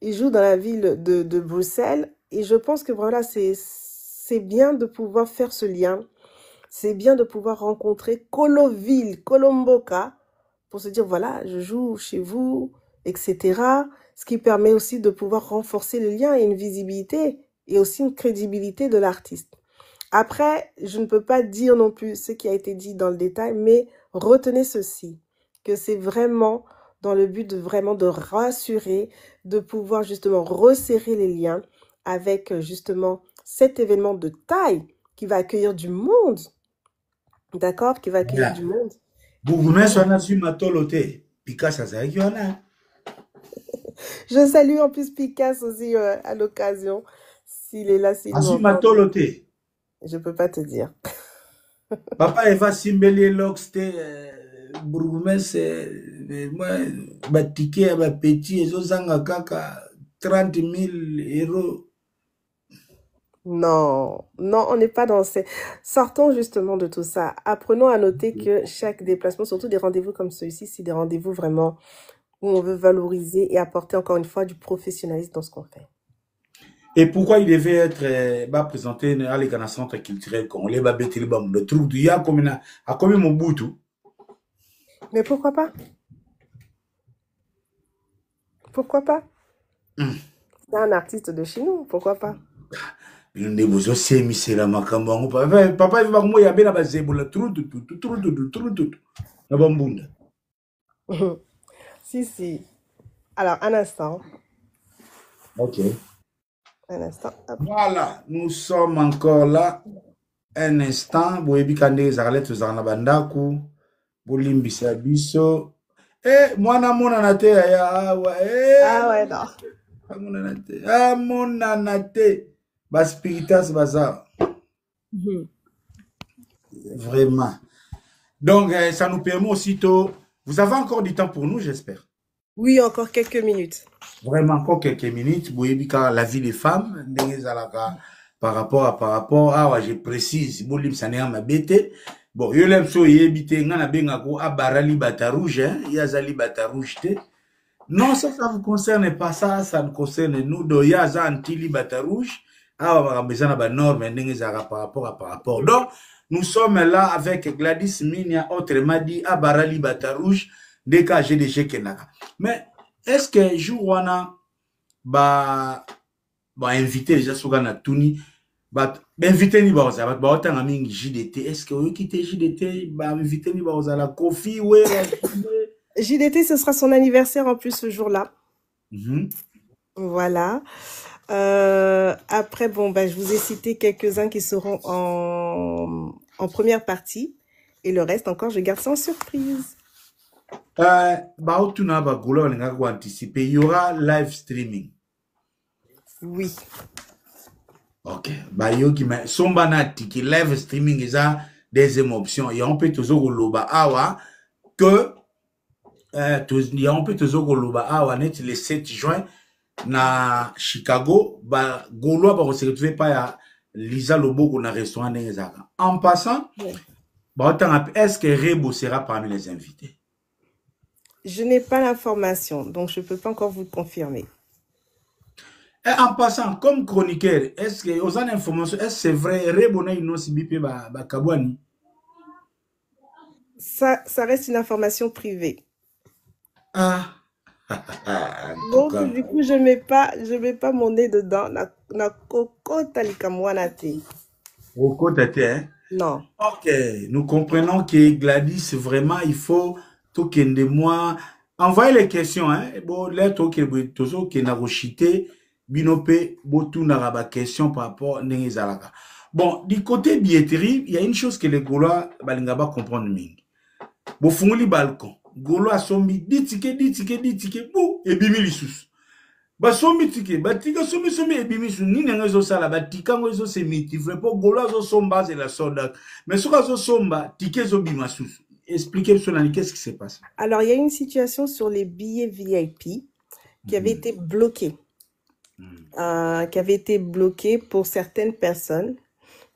il joue dans la ville de Bruxelles. Et je pense que voilà, c'est bien de pouvoir faire ce lien. C'est bien de pouvoir rencontrer Coloville, Colomboka, pour se dire, voilà, je joue chez vous, etc. Ce qui permet aussi de pouvoir renforcer le lien et une visibilité et aussi une crédibilité de l'artiste. Après, je ne peux pas dire non plus ce qui a été dit dans le détail, mais retenez ceci, que c'est vraiment dans le but de vraiment de rassurer, de pouvoir justement resserrer les liens avec justement cet événement de taille qui va accueillir du monde. D'accord? Qui va accueillir du monde. Bourgmestre wana zwi matolo te. Picasso azalaki wana. Je salue en plus Picasso aussi à l'occasion. S'il est là, s'il Azwi m'entend. matolo te. Je peux pas te dire. Papa eva simbeli elox te. Bourgmestre moi batike ya bapeti ezozanga kaka 30 000 euros. Non, non, on n'est pas dans ces... Sortons justement de tout ça. Apprenons à noter que chaque déplacement, surtout des rendez-vous comme celui-ci, c'est des rendez-vous vraiment où on veut valoriser et apporter encore une fois du professionnalisme dans ce qu'on fait. Et pourquoi il devait être présenté à l'Écana Centre culturel congolais, le truc du ya a comme Mobutu. Mais pourquoi pas? Pourquoi pas? C'est un artiste de chez nous, pourquoi pas? Papa il va mourir bien à bazebola na bambunda. Si. Alors, un instant. Ok. Un instant. Hop. Voilà, nous sommes encore là. Un instant. Boyebi kande zarlet tozana bandaku. Bolimbisa biso. Mwana mona te ya awa. Ah ouais, non. Mona te. Ah mona te. Bas spiritas bazar. Vraiment. Donc, ça nous permet aussitôt. Vous avez encore du temps pour nous, j'espère. Oui, encore quelques minutes. Vraiment, encore quelques minutes. Boyebika, la vie des femmes, par rapport à, je précise, bolim sanéa ma bête. Bon, yo lem so yebite, ngana bengako, abarali bata rouge, yazali bata rouge te. Non, ça vous concerne pas ça, ça nous concerne nous, do yaza antili bata rouge, bezana ba norme, par rapport. Donc, nous sommes là avec Gladys Minia, autrement dit, abarali bata rouge, des cas GDG Kenaka. Mais, est-ce que Jouana invité déjà sur Ghana Tuni, invité ni baoza, otanga mingi JDT, est-ce que vous quittez JDT, invité ni baoza la Kofi, ouais. JDT, ce sera son anniversaire en plus ce jour-là. Voilà. Après, bon, je vous ai cité quelques-uns qui seront en première partie. Et le reste encore, je garde ça en surprise. Il y aura live streaming. Oui. Ok. Sombanati qui live streaming est la deuxième option. Et on peut toujours loba awa que on peut toujours loba awa net le 7 juin na Chicago Gaulois va se retrouver pas à Lisa Loboko na restaurant d'Ezaka. En passant, est-ce que Rebo sera parmi les invités? Je n'ai pas l'information, donc je ne peux pas encore vous le confirmer. Et en passant, comme chroniqueur, est-ce que aux informations, est-ce que c'est vrai, Rebo na ino sibipe ba Kabwani? Ça reste une information privée. Ah. Donc du coup, je mets pas mon nez dedans. Na koko talikamwanate. Koko tate, hein? Non. Ok, nous comprenons que Gladys, vraiment, il faut tout de moi. Envoyez les questions, hein? Bon, là, tout que na rochité, binope, botu na raba question par rapport à Nengezalaka. Bon, du côté billetterie, il y a une chose que les Gaulois, balingaba comprendre ming. Bo fungoli balcon. Gaulois sombi, dit ticket, bou, et bimi lissus. Ba sombi ticket, ba tika sombi, et bimi lissus. Ni nengezo sala, ba tika ngozo se miti. Vrepo, Gaulois zo somba, c'est la soda. Mais ce que zo somba, ticket zo bima sus. Expliquez cela, qu'est-ce qui se passe? Alors, il y a une situation sur les billets VIP qui avait été bloquée. Qui avait été bloquée pour certaines personnes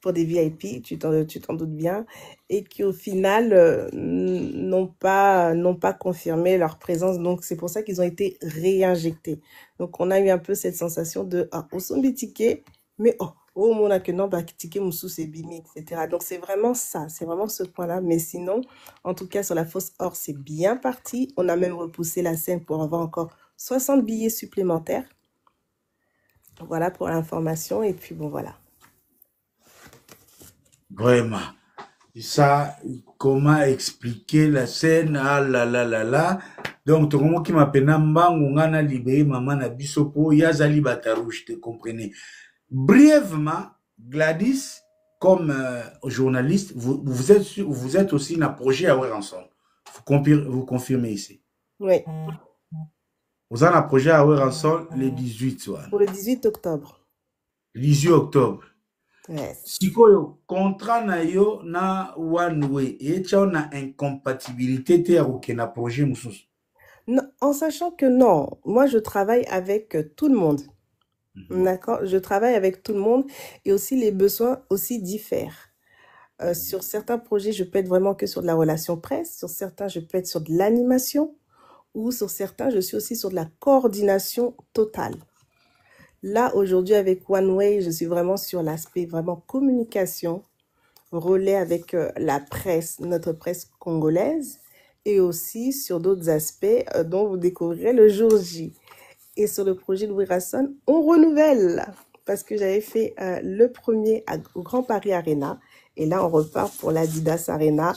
pour des VIP, tu t'en doutes bien, et qui au final n'ont pas confirmé leur présence. Donc c'est pour ça qu'ils ont été réinjectés. Donc on a eu un peu cette sensation de au son des tickets, mais on a que non, bah ticket moussou c'est bimi, etc. Donc c'est vraiment ça, c'est vraiment ce point-là. Mais sinon, en tout cas sur la fosse or, c'est bien parti. On a même repoussé la scène pour avoir encore 60 billets supplémentaires. Voilà pour l'information. Et puis bon, voilà. Vraiment. Et ça, comment expliquer la scène? Ah là là là là. Donc, tout le monde qui m'appelle Nambangu, on a libéré maman na bisopo, yazali batarouche, te comprenez. Brièvement, Gladys, comme journaliste, vous êtes aussi dans le projet à ensemble. Vous confirmez ici. Oui. Vous avez un projet à ensemble le 18. Pour le 18 octobre. Le 18 octobre. Yes. Sikoyo, contrat na yo na one way, et tu as une incompatibilité avec na projet moussous. Non, en sachant que non, moi je travaille avec tout le monde. D'accord, je travaille avec tout le monde et aussi les besoins aussi diffèrent. Sur certains projets, je peux être vraiment que sur de la relation presse. Sur certains, je peux être sur de l'animation. Ou sur certains, je suis aussi sur de la coordination totale. Là, aujourd'hui, avec One Way, je suis vraiment sur l'aspect vraiment communication, relais avec la presse, notre presse congolaise, et aussi sur d'autres aspects dont vous découvrirez le jour J. Et sur le projet Louis Rasson, on renouvelle, parce que j'avais fait le premier au Grand Paris Arena, et là, on repart pour l'Adidas Arena,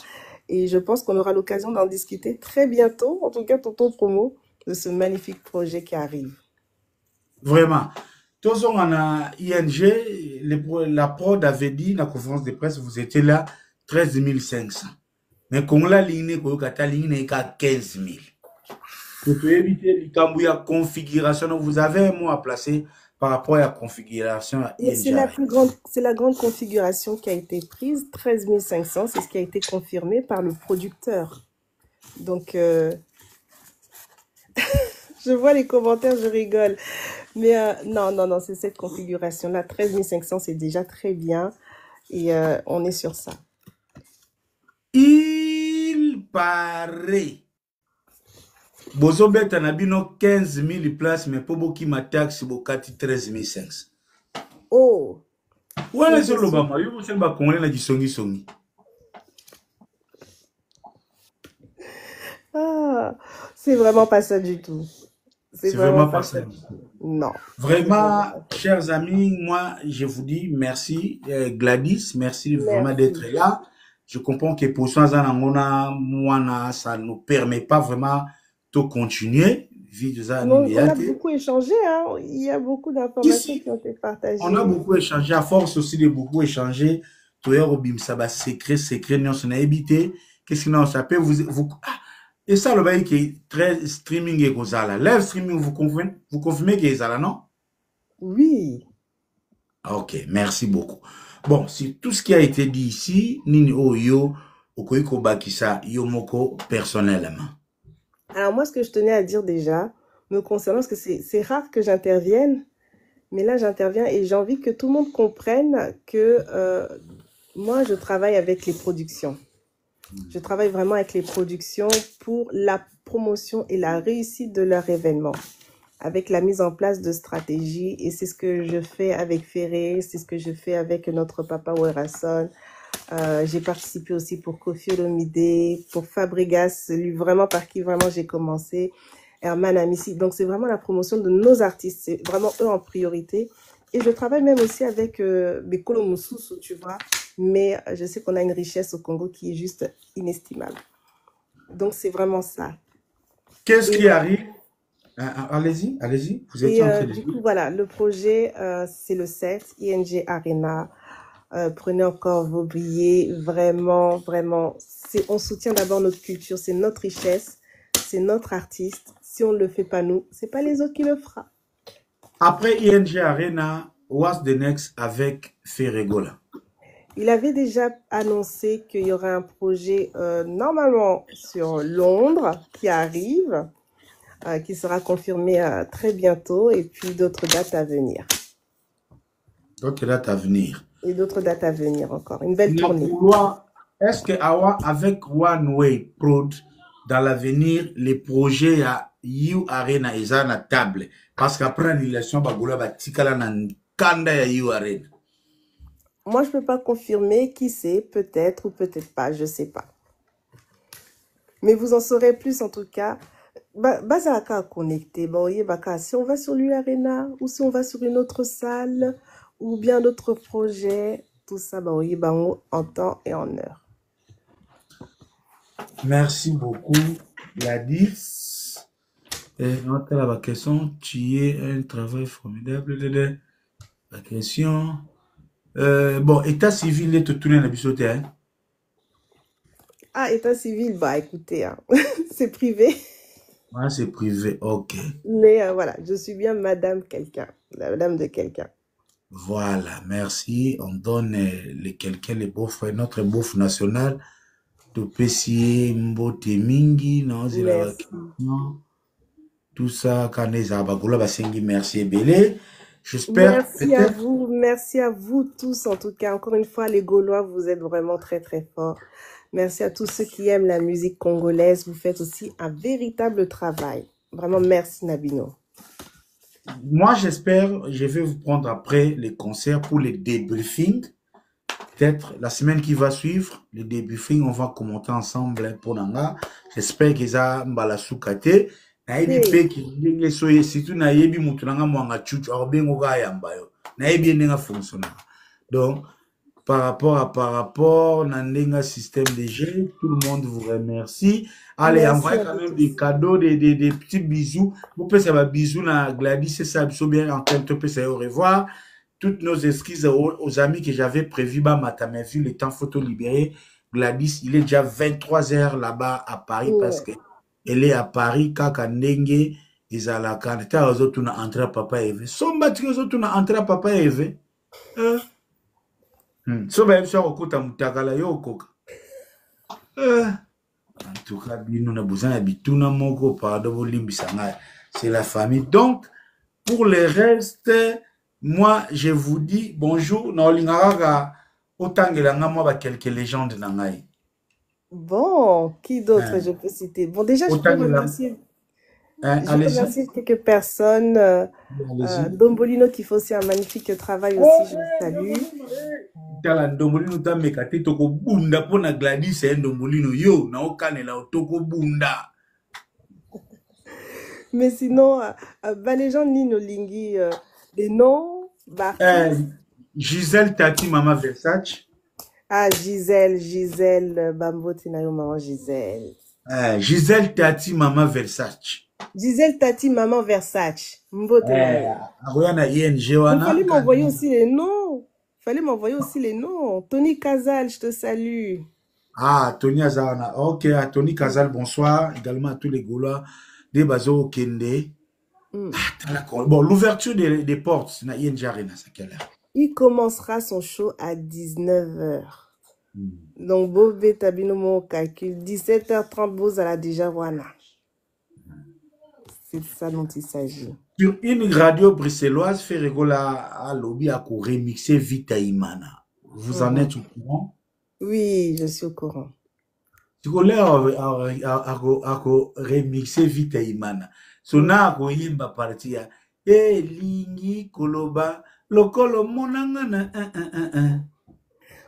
et je pense qu'on aura l'occasion d'en discuter très bientôt, en tout cas, tonton promo, de ce magnifique projet qui arrive. Vraiment. Tous on a ING, la prod avait dit dans la conférence de presse, vous étiez là 13 500. Mais quand la ligne n'est qu'à 15 000. Pour éviter la configuration, vous avez un mot à placer par rapport à la configuration. C'est la grande configuration qui a été prise, 13 500, c'est ce qui a été confirmé par le producteur. Donc, je vois les commentaires, je rigole. Mais non, c'est cette configuration-là. 13 500, c'est déjà très bien. Et on est sur ça. Il paraît. Bozobet anabino 15 000 places, mais pour beaucoup ma taxe, bokati 13 500. Oh! Ouais, c'est le bama. Yo, c'est le bakongolais na disongi. Ah, c'est vraiment pas ça du tout. C'est vraiment pas ça. Non. Vraiment, chers amis, moi, je vous dis merci, Gladys, merci vraiment d'être là. Je comprends que pour ça, ça ne nous permet pas vraiment de continuer. On a beaucoup échangé, hein. Il y a beaucoup d'informations qui ont été partagées. On a beaucoup échangé, à force aussi de beaucoup échanger. Ça va secret, nous on a évité. Qu'est-ce que ça peut vous et ça, le bail qui est très streaming et gozala. Live streaming, vous confirmez qu'il est là, non? Oui. Ok, merci beaucoup. Bon, c'est tout ce qui a été dit ici. Nini Oyo, Okoiko Bakisa, Yomoko, personnellement. Alors, moi, ce que je tenais à dire déjà, me concernant, parce que c'est rare que j'intervienne, mais là, j'interviens et j'ai envie que tout le monde comprenne que moi, je travaille avec les productions. Je travaille vraiment avec les productions pour la promotion et la réussite de leur événement, avec la mise en place de stratégies. Et c'est ce que je fais avec Ferré, c'est ce que je fais avec notre papa Werasson. J'ai participé aussi pour Kofi Olomide, pour Fabregas, lui vraiment par qui vraiment j'ai commencé, Herman Amissi. Donc c'est vraiment la promotion de nos artistes, c'est vraiment eux en priorité. Et je travaille même aussi avec Bekolo Moussous, tu vois. Mais je sais qu'on a une richesse au Congo qui est juste inestimable. Donc, c'est vraiment ça. Qu'est-ce qui arrive? Allez-y. Vous étiez en train de du coup, voilà, le projet, c'est le 7, ING Arena. Prenez encore vos billets. Vraiment, on soutient d'abord notre culture, c'est notre richesse, c'est notre artiste. Si on ne le fait pas nous, c'est pas les autres qui le feront. Après ING Arena, what's the next avec Ferregola? Il avait déjà annoncé qu'il y aurait un projet normalement sur Londres qui arrive, qui sera confirmé très bientôt, et puis d'autres dates à venir. D'autres dates à venir. Et d'autres dates à venir encore. Une belle Na tournée. vouloir, est-ce que awa avec One Way Prod, dans l'avenir, les projets à You Arena eza na table? Parce qu'après l'annulation, bagoula batikala na kanda ya You Arena. Moi, je peux pas confirmer qui c'est, peut-être ou peut-être pas, je sais pas. Mais vous en saurez plus en tout cas. Bazaka connecté. Si on va sur l'Arena ou si on va sur une autre salle ou bien d'autres projets, tout ça, en temps et en heure. Merci beaucoup, Gladys. Notre la question, tu es un travail formidable. La question. Bon, état civil est tout le monde. Hein? Ah, état civil, écoutez, hein. C'est privé. Ah, c'est privé, ok. Mais voilà, je suis bien madame quelqu'un, la madame de quelqu'un. Voilà, merci. On donne quelqu'un, les beaux-frères, notre beau national, de Pessie, Mbote Mingi, non, tout ça, Kaneza, Bagoula, Basengi, merci, Belé. J'espère. Merci à vous tous, en tout cas. Encore une fois, les Gaulois, vous êtes vraiment très, très forts. Merci à tous ceux qui aiment la musique congolaise. Vous faites aussi un véritable travail. Vraiment, merci Nabino. Moi, j'espère, je vais vous prendre après les concerts pour les débriefings. Peut-être la semaine qui va suivre, les débriefings, on va commenter ensemble pour Nanga. J'espère que ça mbala soukate. Naebi pe ki ndenge soye situ naebi mutu nanga mwanga chuchu abengo ga yamba yo. Naebi ndenga fonctionnaire. Donc par rapport Nandenga système de jeu, tout le monde vous remercie. Allez, envoyez quand même des cadeaux, des petits bisous. Vous pouvez savoir bisous na Gladys, c'est ça, bien en quelques peu, au revoir. Toutes nos excuses aux amis que j'avais prévu, mais vu le temps photo libéré, Gladys, il est déjà 23 h là-bas à Paris parce que elle est à Paris, kaka ndenge, ezalaka, ta ozotu na entrée papa Eve. Somba tiki ozotu na entrée papa Eve. So ba yebisa kokuta mutakala yo koka. En tout cas, bino na besoin ya bituna moko pardon bolimbisa ngai. C'est la famille. Donc, pour le reste, moi, je vous dis bonjour. Na olingaka otangela nga moi ba quelques légendes na ngai. Bon, qui d'autre je peux citer? Bon, déjà, je peux remercier. Je remercie quelques personnes. Dombolino qui fait aussi un magnifique travail aussi, je vous salue. Dombolino tamekate toko bunda pona Gladys et Dombolino yo na okanela toko bunda. Mais sinon, les gens Nino Lingi, des noms, Gisèle Tati Mama Versace. Ah, Gisèle, Bambo Tinayo Maman Gisèle. Gisèle Tati Mama Versace. Gisèle Tati Maman Versace. Il fallait m'envoyer aussi les noms. Tony Casal, je te salue. Ah, Tony Azana. Ok, à Tony Casal, bonsoir. Également à tous les Gaulois. Des Bazo Kende. Bon, l'ouverture des portes, il commencera son show à 19 h. Donc, Bobé Tabino mon calcul, 17 h30, vous allez déjà voir. C'est ça dont il s'agit. Sur une radio bruxelloise, fait rigola à lobby à remixer Vita Imana. Vous en êtes au courant? Oui, je suis au courant. Tu connais à remixer Vita Imana. Sona à yimba partia. Eh, lingi koloba. Lokolo monangana.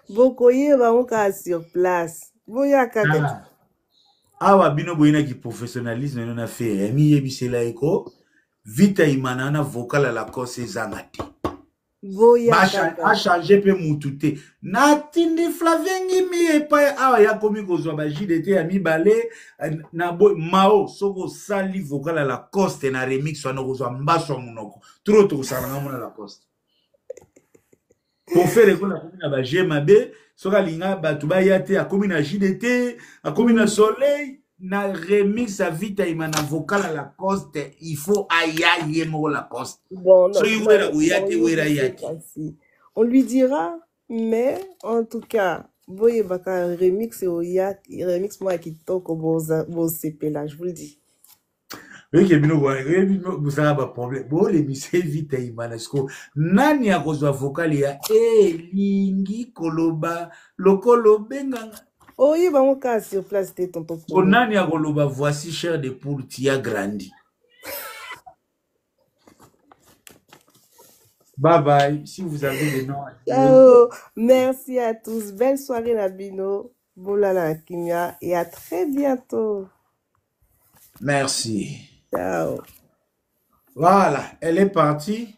Bokoye va on sur place. Boya kaka. Awa bino boyina ki professionnalisme non a fait. Mi yebisela eko. Vita Imana na vocal à la cause zangati. A changé pe mutute. Natindi Flavengi mi epa awa ya komi kozwa ba JDT ya mi bale na boy mao soko sali vocal à la coste na remix wana kozwa mbaso munoko. Trop salanga mona la coste. Pour faire ko na komi na ba GMB soka linga batu ba yate a komi na JDT a komi na soleil na remix à Vita Imana vocal à la coste, il faut aya yemo la coste. Bon, on lui dira, mais en tout cas, voyez baka remix et remix moi qui toque au bon CP là, je vous le dis. Oui, vous avez un problème. Bon, les misé vite, Imanesco. Nani a reçu vocal ya lingi koloba lokolo benga. Oh, il va mon cas sur place, c'était tonton So Polo. nani a koloba voici cher de poule tia grandi. Bye bye. Si vous avez des noms. Ciao. Merci à tous. Belle soirée, Nabino. Bolala Kimia. Et à très bientôt. Merci. Ciao. Voilà, elle est partie.